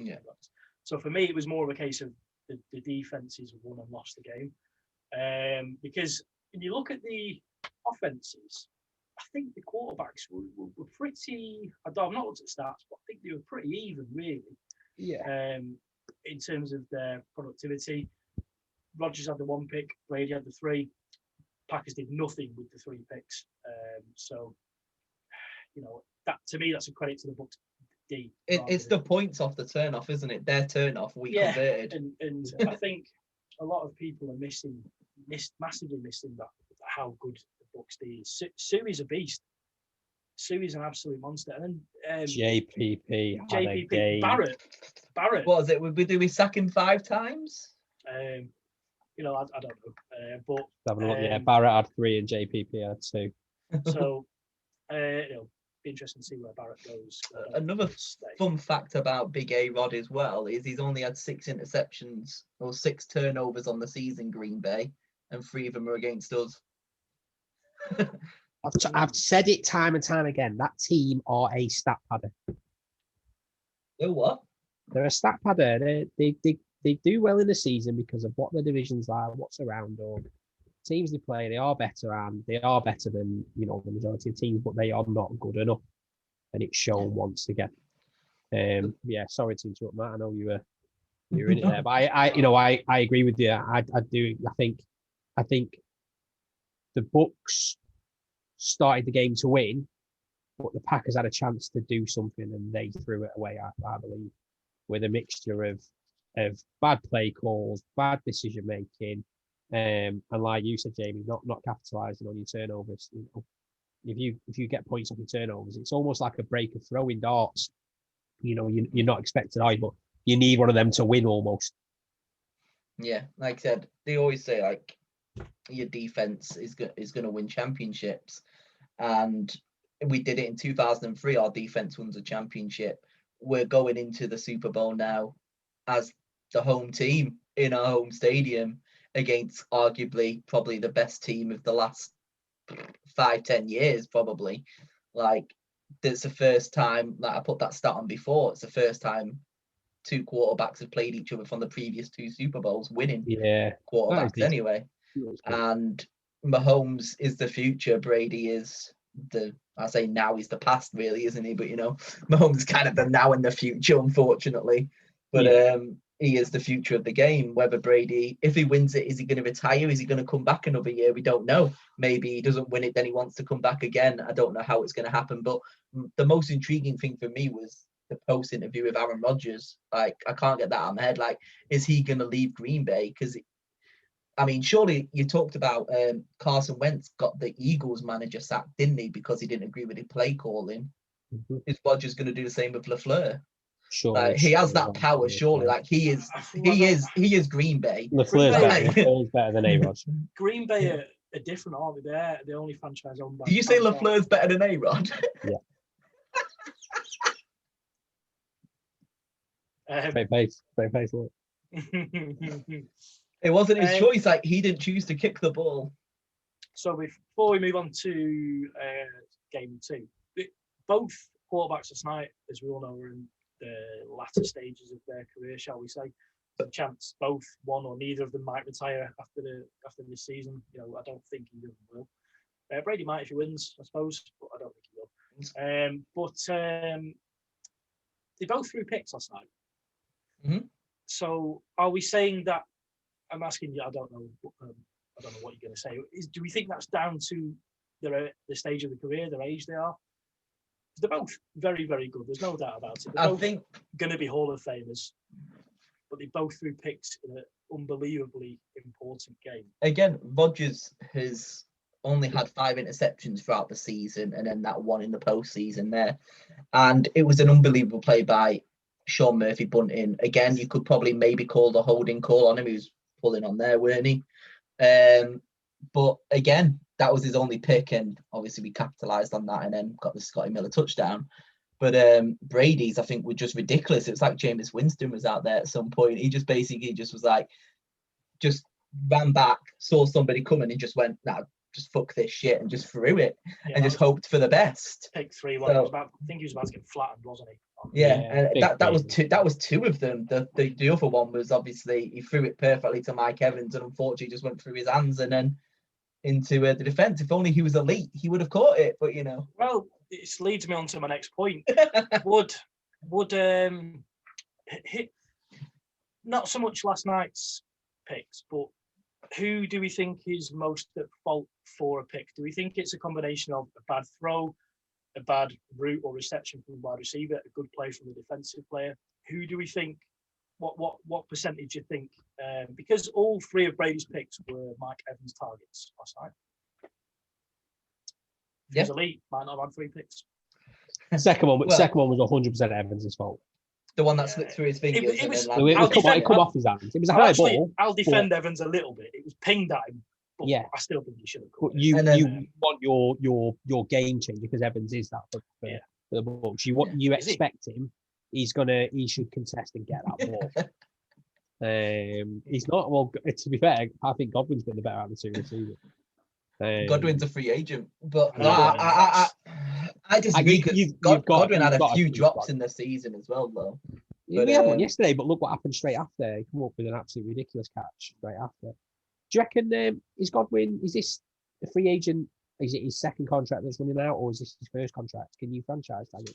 backs. So for me, it was more of a case of the defenses won and lost the game. Because when you look at the offenses, I think the quarterbacks were pretty. I've not looked at stats, but I think they were pretty even, really.
Yeah.
In terms of their productivity, Rodgers had the 1 pick, Brady had the 3. Packers did nothing with the 3 picks. So, you know, that to me, that's a credit to the Bucks D.
It's the points off the turnoff, isn't it? Their turnoff, we converted.
And I think a lot of people are massively missing that how good the Bucks D is. Sue is a beast. Sue is an absolute monster. And then
JPP.
Barrett.
What was it? Do we sack him 5 times?
You know, I don't know. But
having a look, Barrett had 3 and JPP had 2.
So, it'll be interesting to see where Barrett goes.
Another fun fact about Big A-Rod as well is he's only had 6 interceptions or 6 turnovers on the season, Green Bay, and 3 of them are against us.
I've said it time and time again. That team are a stat padder.
They're what?
They're a stat padder. They do well in the season because of what the divisions are, what's around them. Teams they play, they are better, and they are better than the majority of teams, but they are not good enough, and it's shown once again. Sorry to interrupt, Matt. I know you were in it there, but I agree with you. I do. I think the Bucks started the game to win, but the Packers had a chance to do something, and they threw it away. I believe with a mixture of bad play calls, bad decision making, and like you said, Jamie, not capitalising on your turnovers. You know, if you get points off your turnovers, it's almost like a break of throwing darts. You know, you're not expected, are you? But you need one of them to win almost.
Yeah, like I said, they always say like your defense is going to win championships, and we did it in 2003. Our defense won the championship. We're going into the Super Bowl now as the home team in our home stadium against arguably probably the best team of the last 5-10 years, probably. Like, it's the first time, like I put that stat on before, it's the first time 2 quarterbacks have played each other from the previous 2 Super Bowls, winning quarterbacks anyway. And Mahomes is the future. Brady is I say now he's the past, really, isn't he? But Mahomes is kind of the now and the future, unfortunately. But he is the future of the game. Whether Brady, if he wins it, is he going to retire? Is he going to come back another year? We don't know. Maybe he doesn't win it, then he wants to come back again. I don't know how it's going to happen. But the most intriguing thing for me was the post interview with Aaron Rodgers. Like, I can't get that out of my head. Like, is he going to leave Green Bay? Because I mean, surely you talked about Carson Wentz got the Eagles manager sacked, didn't he? Because he didn't agree with the play calling. Mm-hmm. Is Rodgers going to do the same with LaFleur?
Sure,
like, he has that power, surely. Like, he is Green Bay.
LaFleur's better than A-Rod.
Green Bay are different, aren't they? They're the only franchise owned by.
Did you say LaFleur's better than A-Rod?
Yeah. Great pace, look.
It wasn't his choice. Like, he didn't choose to kick the ball.
So before we move on to game 2, both quarterbacks last night, as we all know, were in the latter stages of their career, shall we say. a chance both one or neither of them might retire after this season. You know, I don't think either of them will. Brady might if he wins, I suppose, but I don't think he will. They both threw picks last night.
Mm-hmm.
So are we saying that? I'm asking you. I don't know what you're going to say. Do we think that's down to the stage of the career, their age they are? They're both very, very good. There's no doubt about it. They're both going to be Hall of Famers, but they both threw picks in an unbelievably important game.
Again, Rodgers has only had 5 interceptions throughout the season, and then that one in the postseason there. And it was an unbelievable play by Sean Murphy bunting. Again, you could probably maybe call the holding call on him. He was pulling on there, weren't he? But again, that was his only pick, and obviously we capitalised on that and then got the Scotty Miller touchdown. But Brady's, I think, were just ridiculous. It's like Jameis Winston was out there at some point. He just basically was like, just ran back, saw somebody coming and just went, nah, just fuck this shit, and just threw it and just hoped for the best.
Pick 3. I think he was about to get flattened, wasn't he?
Yeah, and that was two. That was 2 of them. The other one was obviously he threw it perfectly to Mike Evans, and unfortunately just went through his hands and then into the defense. If only he was elite, he would have caught it. But you know,
well, it leads me on to my next point. would not so much last night's picks, but who do we think is most at fault for a pick? Do we think it's a combination of a bad throw, a bad route or reception from the wide receiver, a good play from the defensive player? Who do we think? What percentage do you think? Because all 3 of Brady's picks were Mike Evans targets last night. If he's elite, might not have had 3 picks.
Second one was 100% Evans' fault.
The one that slipped through his fingers.
It come off his hands. It was a high ball.
I'll defend Evans a little bit. It was pinged at him. But I still think he should have caught it.
You want your game changer, because Evans is that for the Bucs. You expect him. He should contest and get that ball. He's not. Well, to be fair, I think Godwin's been the better out of the 2 receivers.
Godwin's a free agent, but I disagree because Godwin had a few drops in the season as well, though.
We had one yesterday, but look what happened straight after. He came up with an absolutely ridiculous catch straight after. Do you reckon is Godwin? Is this a free agent? Is it his second contract that's running out, or is this his first contract? Can you franchise tag him?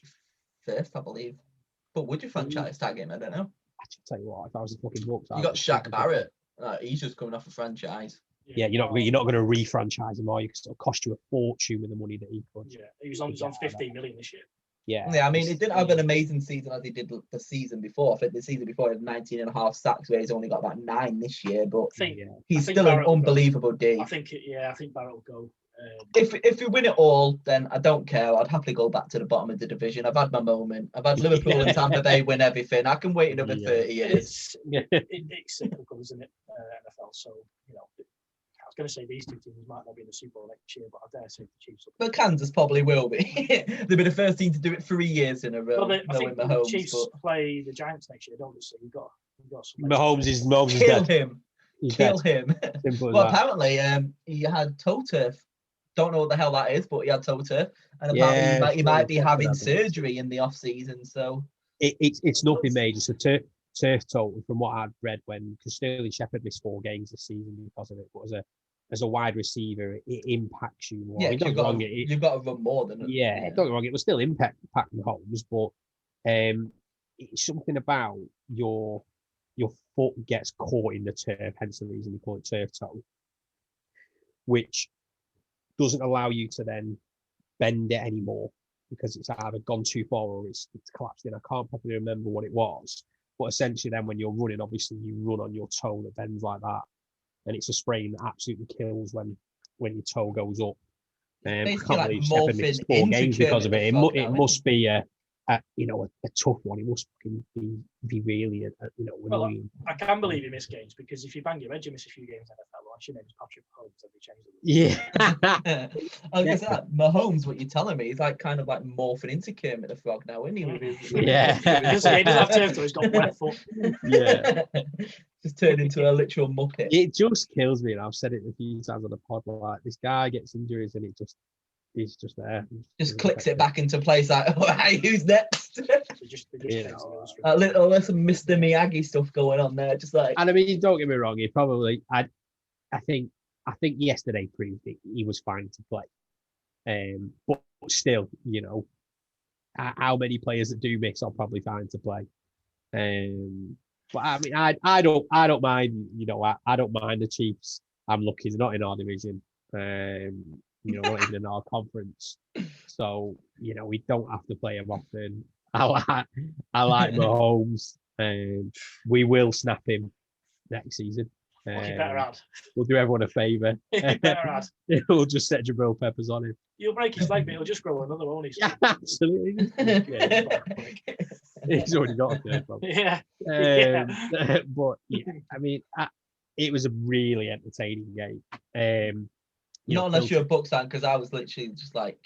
First, I believe. But would you franchise tag him? I don't know.
I tell you what, if I was a fucking Bucs,
you got Shaq Barrett. He's just coming off a franchise.
Yeah, you're not going to re-franchise him, or you it'll cost you a fortune with the money that he could.
Yeah, he was on 15 million this year.
Yeah, I mean, he didn't have an amazing season as he did the season before. I think the season before he had 19.5 sacks, where he's only got about 9 this year. But he's still an unbelievable D.
I think Barrett will go.
If we win it all, then I don't care. I'd happily go back to the bottom of the division. I've had my moment. I've had Liverpool and Tampa Bay win everything. I can wait another 30 years.
It's cyclical, isn't it? NFL. So, you know, I was going to say these 2 teams might not be in the Super Bowl next year, but I dare say the Chiefs.
But Kansas probably will be. They'll be the first team to do it 3 years in a row.
Well, I think the Chiefs play the Giants next year, don't they? So you've got some.
Mahomes is
kill
dead.
him. Kill him. Well, apparently, he had toe turf. Don't know what the hell that is, but he had toe turf, and apparently he might be having surgery in the off season. So
it's nothing major. So turf toe, from what I'd read, because Sterling Shepard missed 4 games this season because of it, but as a wide receiver, it impacts you more.
Yeah, you've got to run more than
don't get me wrong, it will still impact Mahomes, but it's something about your foot gets caught in the turf, hence the reason we call it turf toe, which doesn't allow you to then bend it anymore because it's either gone too far or it's collapsed in. I can't properly remember what it was, but essentially then when you're running, obviously you run on your toe that bends like that, and it's a sprain that absolutely kills when your toe goes up. I can't believe Shepard missed 4 games because of it. It must be a tough one. It must be really annoying.
I can believe he missed games because if you bang your head, you miss a few games in NFL. Your name's Patrick Mahomes, and they changed it.
Yeah.
I was gonna say, Mahomes, what you're telling me, he's like kind of like morphing into Kermit the Frog now, isn't he?
Yeah.
He doesn't have turf, so he's got wet foot.
Yeah.
Just turned into a literal muppet.
It just kills me, and I've said it a few times on the pod. Like, this guy gets injuries, and he's just there.
Just clicks it back into place. Like, oh, hey, who's next? A little some Mr. Miyagi stuff going on there. Just like,
and I mean, don't get me wrong. He probably, I think yesterday proved it. He was fine to play. But still, you know, how many players that do miss are probably fine to play. But I mean, I don't mind. You know, I don't mind the Chiefs. I'm lucky they're not in our division. You know, not even in our conference. So, you know, we don't have to play them often. I like Mahomes. We will snap him next season.
Better add.
We'll do everyone a favour.
Better add.
We'll just set Jabril Peppers on him.
You'll break his leg, but he'll just grow another one.
Yeah, absolutely. He's already got a third one.
Yeah.
But yeah, I mean, it was a really entertaining game.
Not unless you're a Bucks fan, because I was literally just like,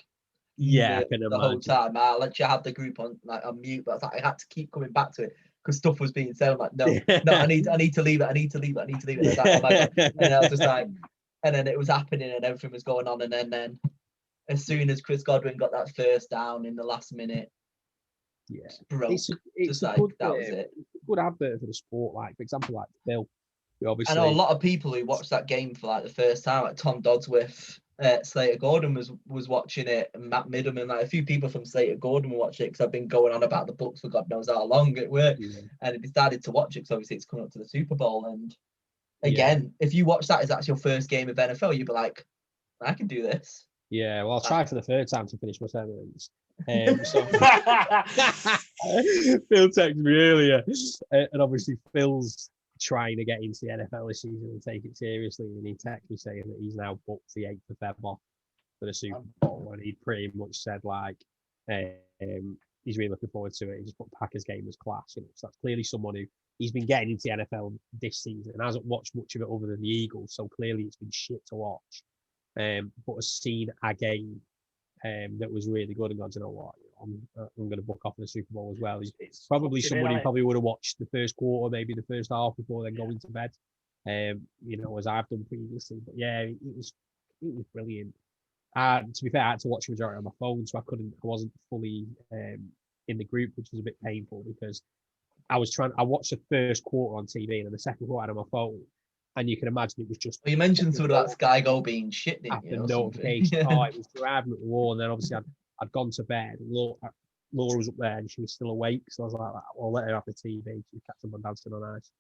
yeah,
the whole time. I let you have the group on mute, but I had to keep coming back to it because stuff was being said. I'm like, no, I need to leave it. I need to leave it. And I was like, oh my God. And I was just like, and then it was happening and everything was going on. And then as soon as Chris Godwin got that first down in the last minute,
yeah,
broke.
it's
just like
good,
that was it.
Good advert for the sport. Like, for example, like Bill. Obviously,
I know a lot of people who watched that game for like the first time, like Tom Dodsworth, Slater Gordon was watching it, and Matt Middelman, like a few people from Slater Gordon were watching it because I've been going on about the Bucks for God knows how long at work, and I decided to watch it because obviously it's coming up to the Super Bowl. And again, if you watch that as that's your first game of NFL, you'd be like, I can do this.
Yeah, well, I'll try for the third time to finish my sentence. So Phil texted me earlier, and obviously Phil's trying to get into the NFL this season and take it seriously, and he texted me saying that he's now booked the 8th of February off for the Super Bowl, and he pretty much said like he's really looking forward to it. He just put Packers game as class, you know. So that's clearly someone who he's been getting into the NFL this season and hasn't watched much of it other than the Eagles, so clearly it's been shit to watch. But has seen a game that was really good and gone, you know what, I'm going to book off the Super Bowl as well. It's probably someone who probably would have watched the first quarter, maybe the first half before then going to bed, you know, as I've done previously. But yeah, it was brilliant. To be fair, I had to watch the majority on my phone, so I wasn't fully in the group, which was a bit painful because I watched the first quarter on TV and then the second quarter on my phone. And you can imagine it was just.
Well, you mentioned sort of that Sky Go being shit, didn't
after
you?
Notification. Oh, it was driving at the wall. And then obviously I'd gone to bed. And Laura was up there and she was still awake. So I was like, well, let her have the TV. She was catching on Dancing on Ice.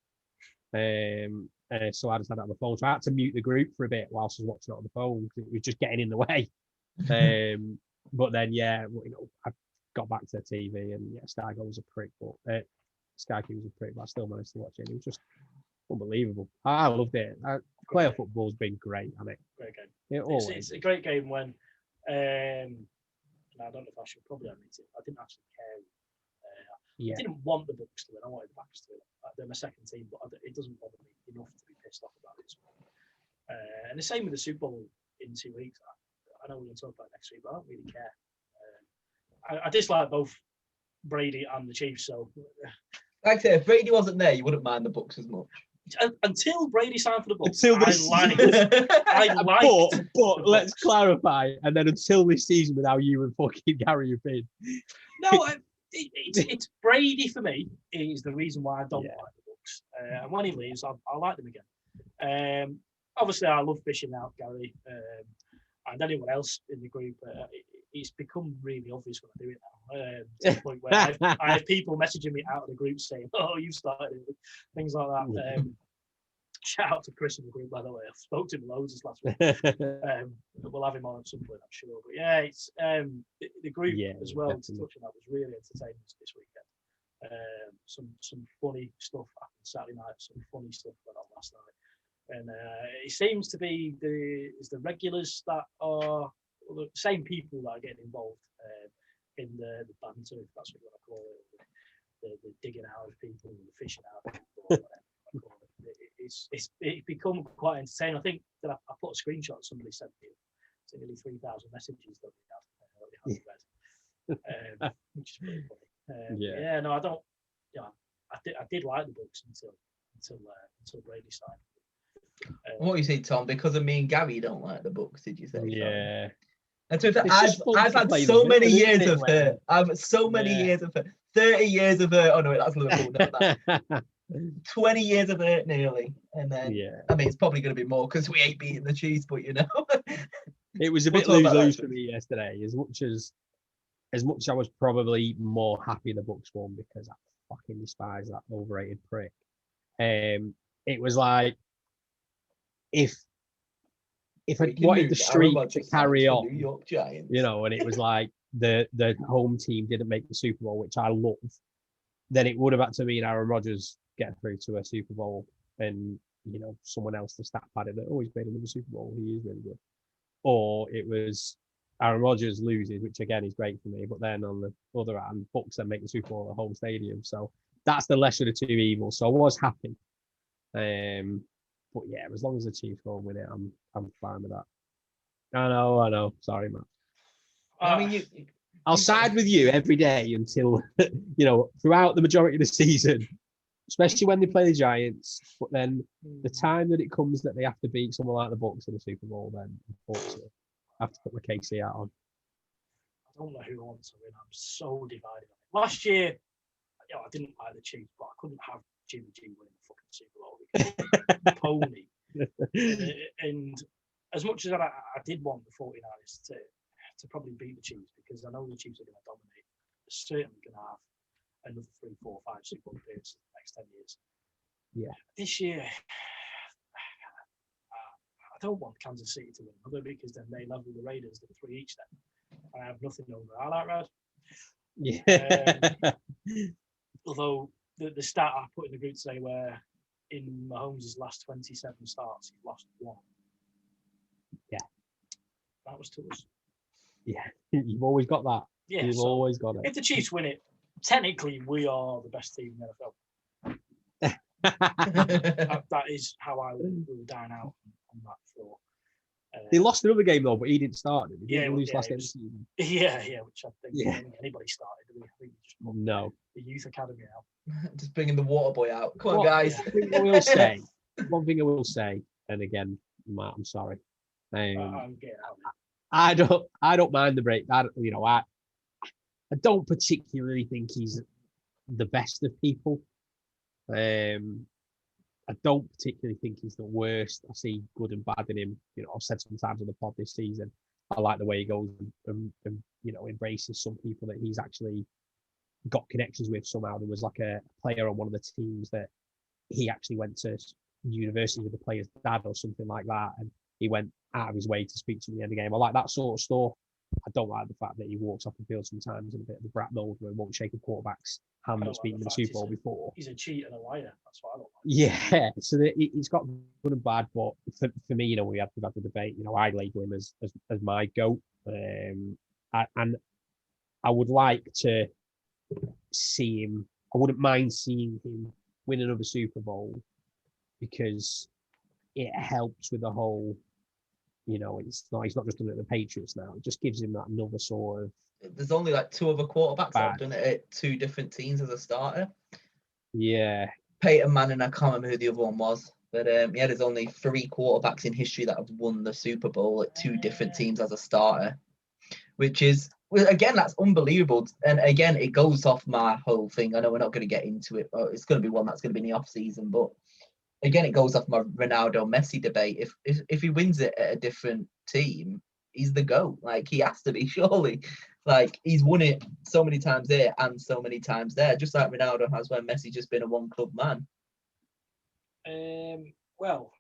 So I just had it on the phone. So I had to mute the group for a bit whilst I was watching it on the phone because it was just getting in the way. But then, yeah, you know, I got back to the TV and yeah, Sky Go was a prick, but Sky Q was a prick, but I still managed to watch it. It was just unbelievable. I loved it. Playoff football's been great, hasn't it?
Great game.
It's
a great game when I don't know if I should probably admit it. I didn't actually care. I didn't want the Bucks to win. I wanted the Packers to win. They're my second team, but it doesn't bother me enough to be pissed off about it. And the same with the Super Bowl in 2 weeks. I know we're going to talk about it next week, but I don't really care. I dislike both Brady and the Chiefs, so.
Like I say, if Brady wasn't there, you wouldn't mind the Bucks as much.
Until Brady signed for the Bucks, I liked.
But let's clarify, and then until this season, with how you and fucking Gary have been.
No, it's Brady for me is the reason why I don't like the Bucks. And when he leaves, I like them again. Obviously, I love fishing out Gary and anyone else in the group. It's become really obvious when I do it now. To the point where I have people messaging me out of the group saying, "Oh, you've started it," things like that. Shout out to Chris in the group, by the way. I've spoken to him loads this last week. We'll have him on at some point, I'm sure. But yeah, it's the group as well. To touch on that was really entertaining this weekend. Some funny stuff happened Saturday night. Some funny stuff went on last night, and it seems to be the regulars that are the same people that are getting involved in the banter, if that's what you want to call it, the digging out of people, the fishing out of people, whatever you call it. It's become quite entertaining. I think that I put a screenshot somebody sent me. It's nearly 3,000 messages that we have read, which is pretty funny. No, I don't. Yeah, I did like the Bucks until Brady signed.
What you say, Tom? Because of me and Gary, you don't like the Bucks, did you say?
Yeah.
And to be fair,
It's just fun
I've
to
had
play
so
the
many
villain,
years
isn't it,
of her. I've had so many
Yeah.
years of her. 30 years of her. Oh no, that's Liverpool. No, that 20 years of it nearly. And then,
Yeah.
I mean, it's probably going to be more because we ain't beating the Chiefs, but you know.
It was a
We'll
bit
talk about that
lose-lose for
soon.
me yesterday, as much as I was probably more happy the Bucks won because I fucking despise that overrated prick. It was like if I
Breaking
wanted the
news, Aaron
streak to
Rodgers
carry
signs for
on,
New York Giants.
you know, and it was like the home team didn't make the Super Bowl, which I love, then it would have had to mean Aaron Rodgers get through to a Super Bowl and, you know, someone else to stat pad it that, oh, he's made another Super Bowl. He is really good. Or it was Aaron Rodgers loses, which again is great for me. But then on the other hand, Bucks then make the Super Bowl at home stadium. So that's the lesser of the two evils. So I was happy. But yeah, as long as the Chiefs go and win it, I'm fine with that. I know. Sorry, Matt.
I mean,
I'll side with you every day until, you know, throughout the majority of the season, especially when they play the Giants. But then the time that it comes that they have to beat someone like the Bucks in the Super Bowl, then unfortunately, I have to put my KC out on.
I don't know who wants to win. I'm so divided on it. Last year, you know, I didn't like the Chiefs, but I couldn't have Jimmy G winning the fucking Super Bowl because pony. And as much as I did want the 49ers to probably beat the Chiefs because I know the Chiefs are going to dominate, they're certainly going to have another 3, 4, 5 Super Bowl appearances in the next 10 years.
Yeah.
This year, I don't want Kansas City to win another because then they level the Raiders at 3 each then. I have nothing over Allarad.
Yeah.
Although the stat I put in the group today where in Mahomes' last 27 starts, he lost 1.
Yeah.
That was to us.
Yeah. You've always got that.
Yeah,
You've always got it.
If the Chiefs win it, technically we are the best team in the NFL. That is how I will down out on that floor.
They lost another game though, but he didn't start. Did he?
Yeah,
Didn't lose
yeah,
last
it
game of
was-
the season.
Yeah, which I think
Yeah.
I don't think anybody started. I think we just put
No.
the youth academy out.
Just bringing the water boy out. Come on,
What-
guys.
One thing I will say, and again, Matt, I'm sorry.
I'm getting out.
I don't mind the break. I don't particularly think he's the best of people. I don't particularly think he's the worst. I see good and bad in him. You know, I've said sometimes on the pod this season, I like the way he goes and you know, embraces some people that he's actually got connections with somehow. There was like a player on one of the teams that he actually went to university with the player's dad or something like that, and he went out of his way to speak to him at the end of the game. I like that sort of stuff. I don't like the fact that he walks off the field sometimes in a bit of a brat mode where he won't shake a quarterback's hand that's beaten in the Super Bowl before.
He's a cheat and a liar. That's what I don't like.
Yeah, so he's got good and bad, but for me, you know, we've had the debate. You know, I label him as my GOAT, and I would like to see him. I wouldn't mind seeing him win another Super Bowl because it helps with the whole. You know, he's not just done it at the Patriots now. It just gives him that another sort of.
There's only like 2 other quarterbacks that
Bad.
have done it at 2 different teams as a starter.
Yeah.
Peyton Manning, I can't remember who the other one was, but yeah, there's only 3 quarterbacks in history that have won the Super Bowl at 2 different teams as a starter, which is, again, that's unbelievable. And again, it goes off my whole thing. I know we're not going to get into it. It's going to be one that's going to be in the off season, but again, it goes off my Ronaldo Messi debate. If he wins it at a different team, he's the GOAT. Like, he has to be, surely. Like, he's won it so many times there and so many times there, just like Ronaldo has when Messi just been a one club man.
Well,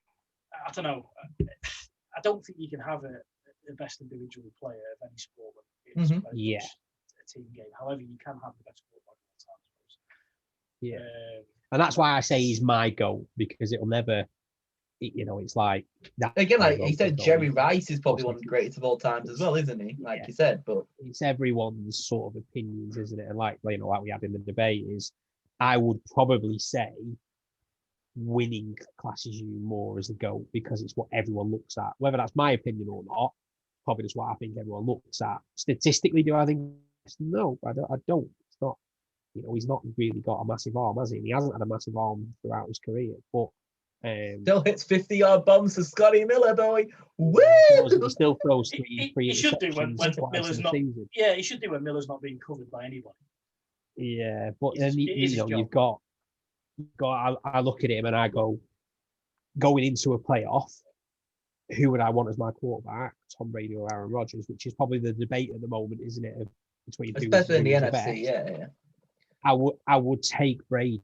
I don't know. I don't think you can have the best individual player of any sport. It's very much a team game. However, you can have the best quarterback of all time, I suppose.
Yeah. And that's why I say he's my GOAT, because it'll never, you know, it's like that.
Again, like he said, Jerry Rice is probably one of the greatest of all times as well, isn't he? Like you said, but
it's everyone's sort of opinions, isn't it? And like, you know, like we had in the debate, is I would probably say winning classes you more as a GOAT because it's what everyone looks at. Whether that's my opinion or not, probably just what I think everyone looks at. Statistically, do I think? No, I don't. It's not. You know, he's not really got a massive arm, has he? And he hasn't had a massive arm throughout his career. But
Still hits 50-yard bombs to Scotty Miller, boy. Woo!
He still throws three
He should do when
interceptions
Miller's
in
not.
the season.
Yeah, he should do when Miller's not being covered by anybody.
Yeah, but
It's
then
his
you know
job.
you've got. I look at him and I go, going into a playoff, who would I want as my quarterback? Tom Brady or Aaron Rodgers, which is probably the debate at the moment, isn't it? Between
especially in the NFC,
best.
yeah.
I would take Brady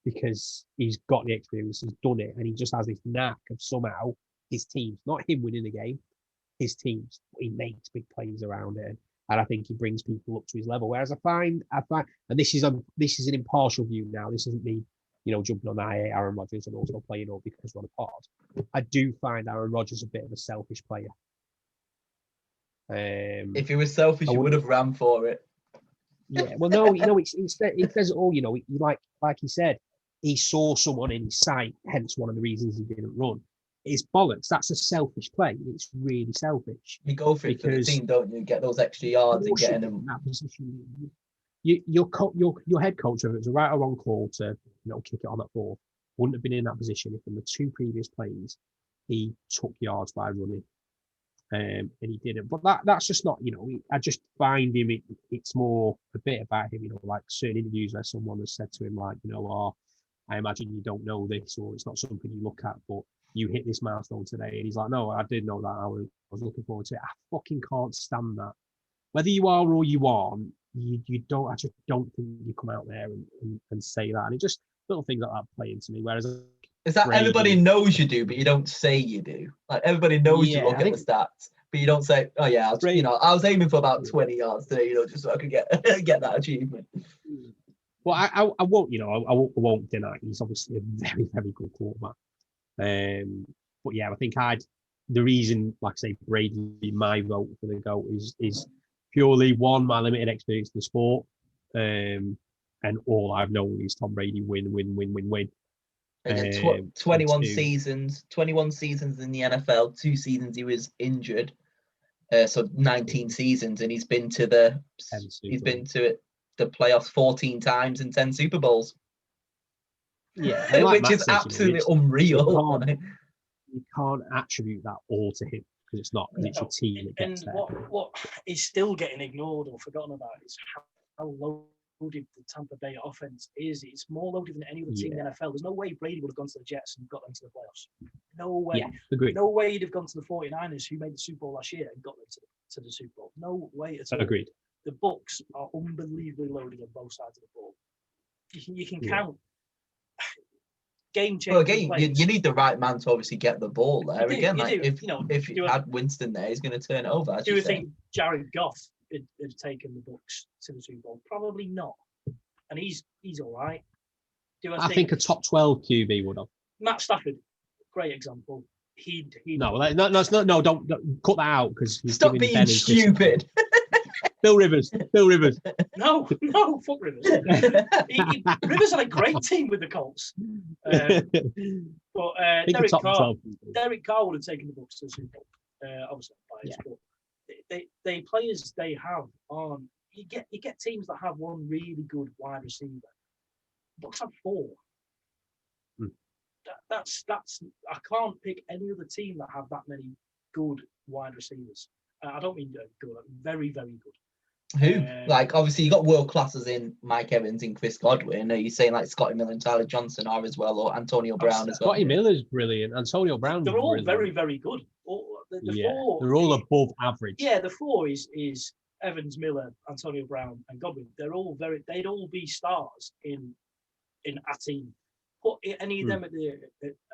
because he's got the experience, he's done it, and he just has this knack of somehow his teams, not him winning the game, his teams, he makes big plays around it, and I think he brings people up to his level. Whereas I find, and this is an impartial view now. This isn't me, jumping on Aaron Rodgers and also playing up because we're on a pod. I do find Aaron Rodgers a bit of a selfish player.
If he was selfish, he would have ran for it.
Yeah, well, no, it says it all. He, like he said, he saw someone in his sight, hence one of the reasons he didn't run. It's bollocks. That's a selfish play. It's really selfish.
You go for it for the team, don't you? Get those extra yards and getting them.
That position. Your head coach, whether it's a right or wrong call to kick it on that ball, wouldn't have been in that position if in the two previous plays he took yards by running. And he didn't, but that's just not, I just find him, it's more a bit about him, like certain interviews where someone has said to him, like, I imagine you don't know this, or it's not something you look at, but you hit this milestone today. And he's like, no, I did know that. I was looking forward to it. I fucking can't stand that. Whether you are or you aren't, you don't, I just don't think you come out there and say that. And it just, little things like that play into me. Whereas
is that
Brady,
everybody knows you do, but you don't say you do? Like everybody knows you look at the stats, but you don't say, "Oh yeah, I was aiming for about 20 yards today, just so I could get that achievement."
Well, I won't, I won't deny he's obviously a very, very good quarterback. But yeah, I think the reason, like I say, Brady, my vote for the GOAT is purely one, my limited experience in the sport, and all I've known is Tom Brady win.
21 seasons in the NFL, 2 seasons he was injured, so 19 seasons, and he's been to the playoffs 14 times in 10 Super Bowls.
Yeah,
which is absolutely unreal.
You can't attribute that all to him because it's not. It's your team that gets there.
What is still getting ignored or forgotten about is how loaded the Tampa Bay offense is. It's more loaded than any other team in the NFL. There's no way Brady would have gone to the Jets and got them to the playoffs. No way.
Yeah, agreed.
No way he'd have gone to the 49ers, who made the Super Bowl last year, and got them to the Super Bowl. No way at all.
Agreed.
The Bucs are unbelievably loaded on both sides of the ball. You can count game changing.
Well, again, you need the right man to obviously get the ball there. If you had Winston there, he's going to turn it over.
Do you think Jared Goff had taken the Bucs to the Super Bowl? Probably not. And he's all right.
I think a top 12 QB would have.
Matt
Stafford, great example.
No, don't cut that out because
stop being stupid.
Bill Rivers.
No, fuck Rivers. Rivers had a great team with the Colts. But Derek Carr would have taken the Bucs to the Super Bowl. Obviously, but they players they have on. You get teams that have one really good wide receiver. Bucs have 4. That's I can't pick any other team that have that many good wide receivers. I don't mean good, very, very good.
Who? Obviously, you got world classes in Mike Evans and Chris Godwin. Are you saying like Scotty Miller and Tyler Johnson are as well, or Antonio Brown as well?
Scotty Miller's brilliant. Antonio Brown.
They're all
brilliant.
very, very good. The 4,
they're all above average.
Yeah, the 4 is Evans, Miller, Antonio Brown, and Godwin. They're all they'd all be stars in a team. Put any of them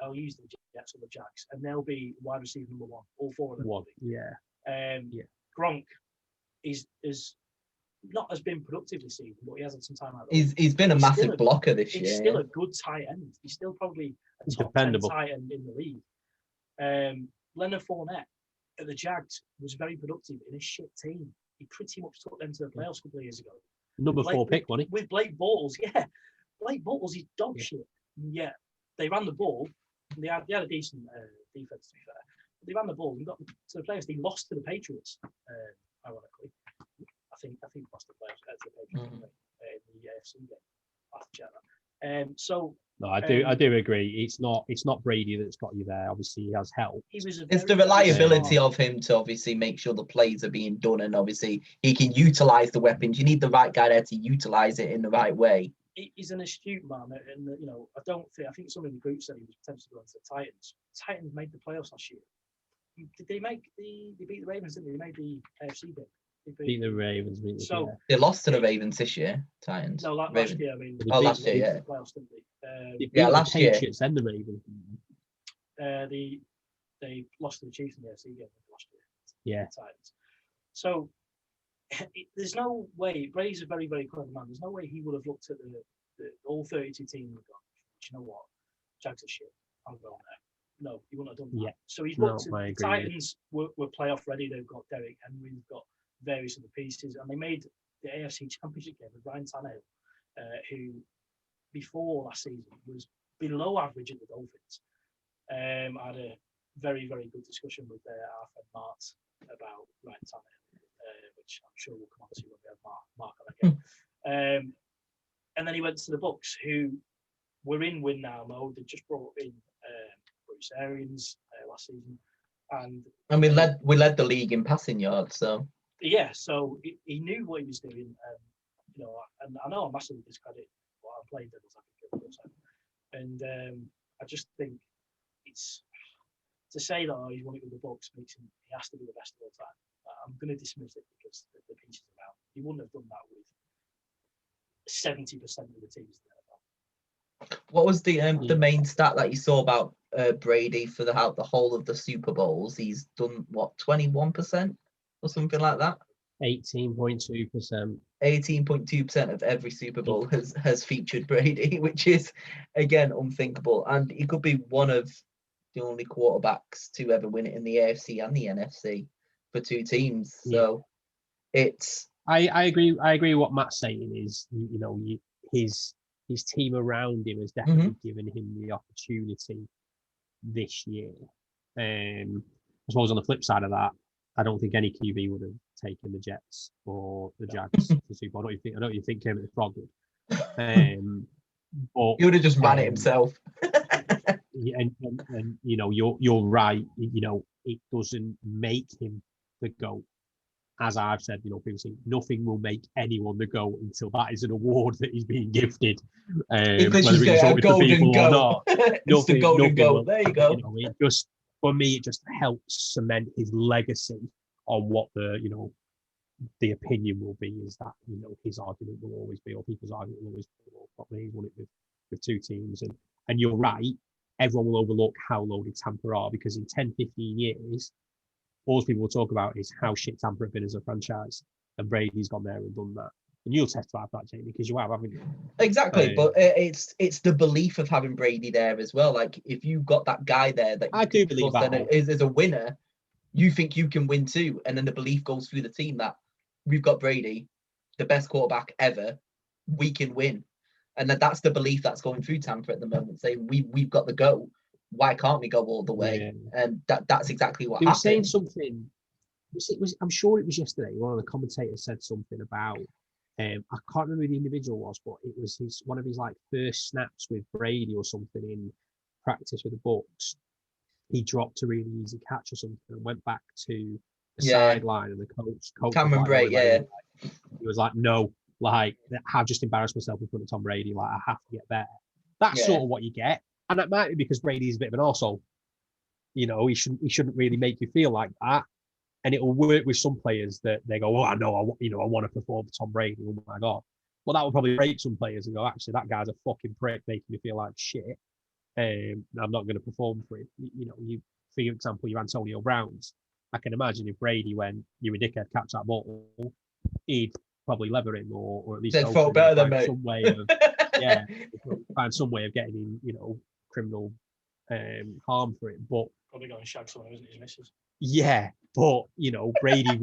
I'll use the Jets or the Jags, and they'll be wide receiver number 1. All 4 of them. Gronk is not has been productive this season, but he has had some time out.
He's been a massive blocker this year.
He's still a good tight end. He's still probably a top 10 tight end in the league. Leonard Fournette at the Jags was very productive in a shit team. He pretty much took them to the playoffs a couple of years ago.
Number 4 pick, wasn't he?
With Blake Bortles, yeah. Blake Bortles, he's dog shit. Yeah, they ran the ball. They had a decent defense, to be fair. They ran the ball and got to the playoffs. They lost to the Patriots, ironically. I think lost to the Patriots in the AFC game. I have to check that. So
No, I do agree. It's not Brady that's got you there. Obviously, he has help.
It's the reliability of him to obviously make sure the plays are being done, and obviously he can utilize the weapons. You need the right guy there to utilize it in the right way.
He's an astute man, and I think some in the group said he was potentially going to the Titans. Titans made the playoffs last year. Did they beat the Ravens? Didn't they? They made the AFC bid.
Beat the Ravens.
They lost to the Ravens this year. Titans.
No, last year. I mean,
last year, yeah.
The playoffs, didn't they?
They
last
the Patriots and the Ravens.
They lost to the Chiefs in the AFC game last year.
Yeah.
Titans. So there's no way. Brady's a very, very clever man. There's no way he would have looked at the all 32 teams and gone, you know what, Jags are shit. I'm going there. No, he wouldn't have done that. Yeah. So he's looked at the Titans were playoff ready. They've got Derrick Henry, they've got various other pieces, and they made the AFC Championship game with Ryan Tannehill, who before last season was below average at the Dolphins. I had a very, very good discussion with our friend Mart about Ryan Tannehill, which I'm sure we'll come on to when we have Mark on that game. And then he went to the Bucks, who were in win now mode. They just brought in Bruce Arians last season, and
we led the league in passing yards. So
yeah, so he knew what he was doing, and I know I massively discredit what I played devil's advocate, and I just think it's to say that he's won it with the Bucks makes him he has to be the best of all time. I'm going to dismiss it because the pieces around. He wouldn't have done that with 70% of the teams in the NFL.
What was the main stat that you saw about Brady for the whole of the Super Bowls? He's done what, 21% or something like that.
18.2%.
18.2% of every Super Bowl has featured Brady, which is again unthinkable. And he could be one of the only quarterbacks to ever win it in the AFC and the NFC for two teams. So it's.
I agree. I agree. What Matt's saying is, his team around him has definitely given him the opportunity this year. I suppose on the flip side of that, I don't think any QB would have taken the Jets or the Jags to Super Bowl. I don't think Kermit the Frog would. But
he would have just ran it himself.
and you're right. It doesn't make him the GOAT. As I've said, previously, nothing will make anyone the GOAT until that is an award that he's being gifted.
Because you get a golden goal. It's the golden goal. There you go.
It just, for me, it just helps cement his legacy on what the opinion will be, is that his argument will always be, or people's argument will always be, probably he's won it with two teams. And you're right, everyone will overlook how loaded Tampa are, because in 10, 15 years, all people will talk about is how shit Tampa have been as a franchise, and Brady's gone there and done that. And you'll testify to that, Jamie, because you have, haven't you?
Exactly, but it's the belief of having Brady there as well. Like, if you've got that guy there that
I do believe that
is a winner, you think you can win too, and then the belief goes through the team that we've got Brady, the best quarterback ever, we can win, and that's the belief that's going through Tampa at the moment, saying we've got the go. Why can't we go all the way? Yeah. And that's exactly what happened.
Saying something. I'm sure it was yesterday. One of the commentators said something about. I can't remember who the individual was, but it was one of his first snaps with Brady or something in practice with the Bucks. He dropped a really easy catch or something and went back to the sideline, and the coach
Cameron Brate,
he was like, "No, I've just embarrassed myself in front of Tom Brady. I have to get better." That's sort of what you get. And that might be because Brady's a bit of an arsehole. He shouldn't really make you feel like that. And it will work with some players that they go, "Oh, I know, I want to perform for Tom Brady. Oh my God." Well, that will probably break some players and go, "Actually, that guy's a fucking prick, making me feel like shit. I'm not going to perform for him." For example, your Antonio Browns. I can imagine if Brady, when "You a dickhead, catch that ball," he'd probably lever him, or at least
they'd fought better than me.
Some way of, find some way of getting him, criminal harm for it. But
probably going to shag someone, isn't his missus?
Yeah, but Brady.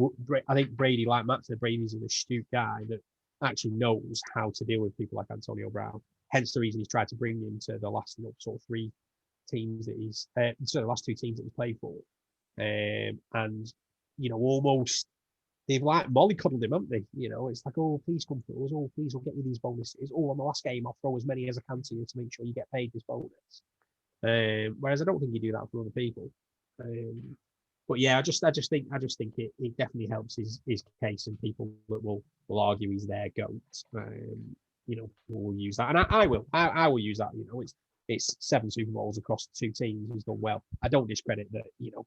I think Brady, like Matt said, Brady's an astute guy that actually knows how to deal with people like Antonio Brown. Hence the reason he's tried to bring him to the last sort of three teams that the last two teams that he's played for, and almost they've like mollycoddled him, haven't they? You know, it's like, oh, please come to us. Oh, please, we'll get you these bonuses. Oh, on the last game, I'll throw as many as I can to you to make sure you get paid this bonus. Whereas I don't think you do that for other people. But yeah, I just think it definitely helps his case, and people that will argue he's their GOAT. You know, will use that, and I will use that. You know, it's 7 Super Bowls across 2 teams. He's done well. I don't discredit that. You know,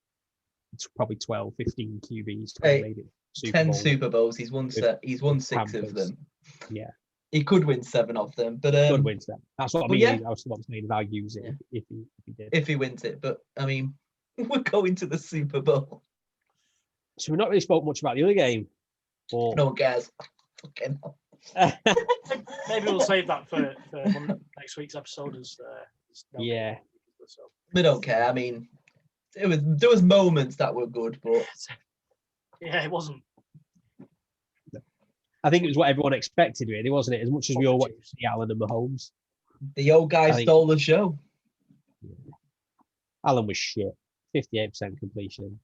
it's probably 12, 15 QBs made it.
10 Super Bowls. He's won 6 of them.
Yeah.
He could win 7 of them, but
could win 7. That's what I mean. Yeah. I was saying I'll use it if he did.
If he wins it, but I mean, we're going to the Super Bowl.
So we've not really spoke much about the other game. But...
No one cares. Fucking
Maybe we'll save that for next week's episode.
Yeah.
We don't care. I mean, there was moments that were good, but
yeah, it wasn't.
I think it was what everyone expected, really, wasn't it? As much as we all wanted to see Allen and Mahomes.
The old guy stole the show.
Yeah. Allen was shit. 58% completion.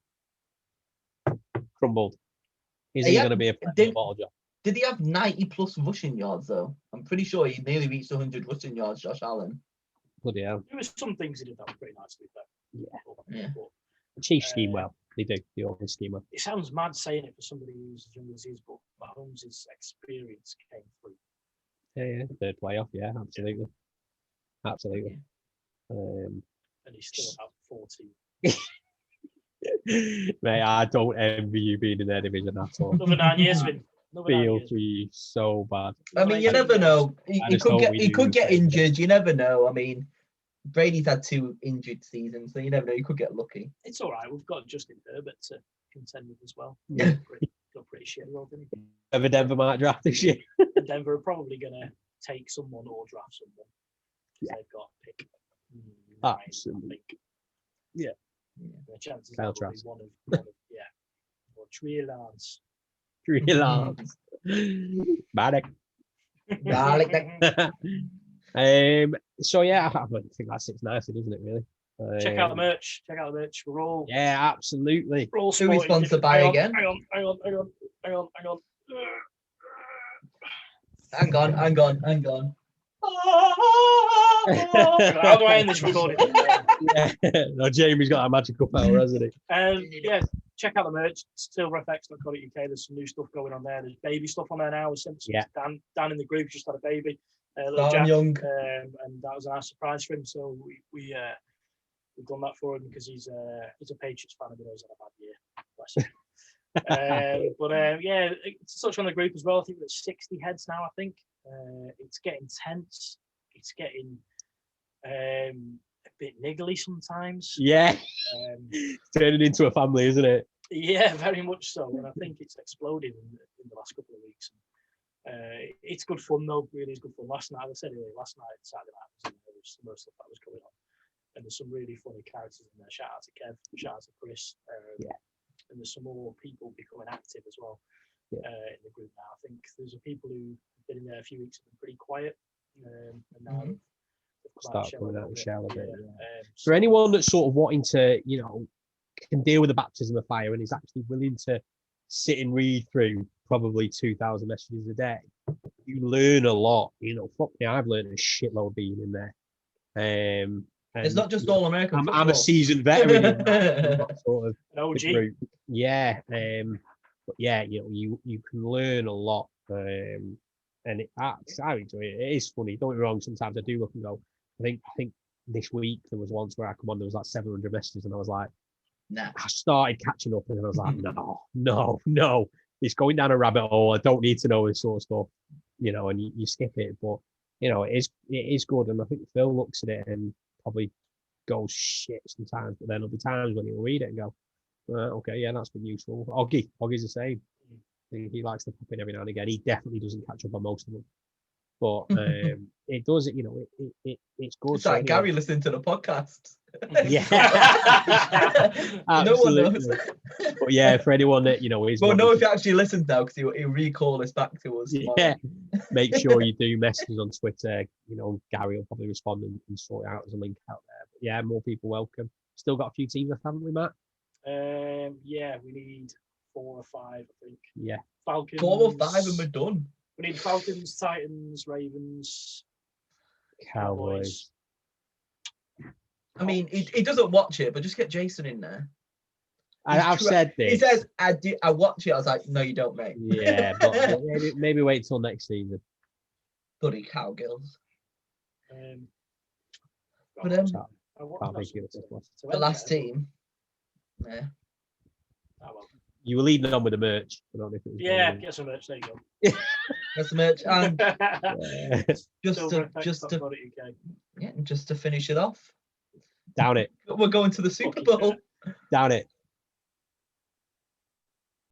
Crumbled. Is he going to be a ball job?
Did he have 90+ rushing yards, though? I'm pretty sure he nearly reached 100 rushing yards, Josh Allen.
Bloody hell.
There was some things he did that were pretty nice, to be fair.
Yeah.
The Chiefs scheme well. They do. They always scheme well.
It sounds mad saying it for somebody who's as young as he is, but Mahomes' experience came through.
Yeah. Third playoff. Yeah, absolutely. Absolutely.
And he's still about 14.
Mate, I don't envy you being in their division at all.
Another 9 years, Vin.
Feel for you so bad.
I mean, you never know. He could get injured. You never know. I mean, Brady's had 2 injured seasons, so you never know. You could get lucky.
It's all right. We've got Justin Herbert to contend with as well. Yeah. Got pretty shit well, didn't he?
Ever Denver might draft this year.
Denver are probably going to take someone or draft someone. Yeah. They've got pick 9,
absolutely.
I think.
Yeah.
The chances
Kyle
are probably one of or Trey Lance.
Manic. So yeah, I think that sits nicely, doesn't it? Really.
Check out the merch. We're all
absolutely.
We're all
who is sponsored by again?
Hang on.
Hang on.
How do I end this recording?
No, Jamie's got a magical power, hasn't
he? Yeah, check out the merch. StilRefX.co.uk. There's some new stuff going on there. There's baby stuff on there now. We sent some to Dan in the group. Just had a baby, little Jack,
young,
and that was a nice surprise for him. So we've done that for him because he's a Patriots fan and he knows had a bad year. Bless him. But to touch on the group as well, I think there's 60 heads now. I think it's getting tense. It's getting a bit niggly sometimes.
Yeah, turning into a family, isn't it?
Yeah, very much so. And I think it's exploded in the last couple of weeks. It's good fun though. Really, is good fun. Last night, Saturday night, there was some more stuff that was going on, and there's some really funny characters in there. Shout out to Kev, shout out to Chris. And there's some more people becoming active as well in the group now. I think there's people who've been in there a few weeks and been pretty quiet. And now
start coming out of the shell a bit. For anyone that's sort of wanting to, can deal with the baptism of fire and is actually willing to sit and read through probably 2,000 messages a day, you learn a lot. Fuck me, I've learned a shitload being in there.
It's not just all American.
I'm a seasoned veteran in that sort of
OG.
group. Yeah, but yeah, you can learn a lot. And I enjoy it. It is funny. Don't get me wrong. Sometimes I do look and go. I think this week there was once where I come on. There was like 700 messages, and I was like,
nah.
I started catching up, and I was like, no. It's going down a rabbit hole. I don't need to know this sort of stuff, And you skip it, but it is good. And I think Phil looks at it and probably goes shit sometimes. But then there'll be times when he'll read it and go, okay, yeah, that's been useful. Oggy's the same. He likes to pop in every now and again. He definitely doesn't catch up on most of them, but it does. It's good.
It's like Gary listening to the podcast.
Yeah,
no one knows.
But yeah, for anyone that is.
Well, no, if you actually listened now, because he'll recall this back to us.
Yeah, make sure you do messages on Twitter. Gary will probably respond and sort it out as a link out there. But yeah, more people welcome. Still got a few teams left, haven't we, Matt?
Yeah, we need 4 or 5, I think.
Yeah.
Falcons.
4 or 5 and we're done.
We need Falcons, Titans, Ravens,
Cowboys.
I mean, he doesn't watch it, but just get Jason in there.
I've said this.
He says, I watch it. I was like, no, you don't, mate.
Yeah, but maybe wait till next season.
Bloody cowgirls. But
Can't be good.
the last team. Yeah.
Oh, well.
You were leading on with the merch. I don't know if it was
Get some merch. There you go.
That's the merch. And
Yeah.
just to finish it off.
Down it.
We're going to the Super Bowl.
Down it.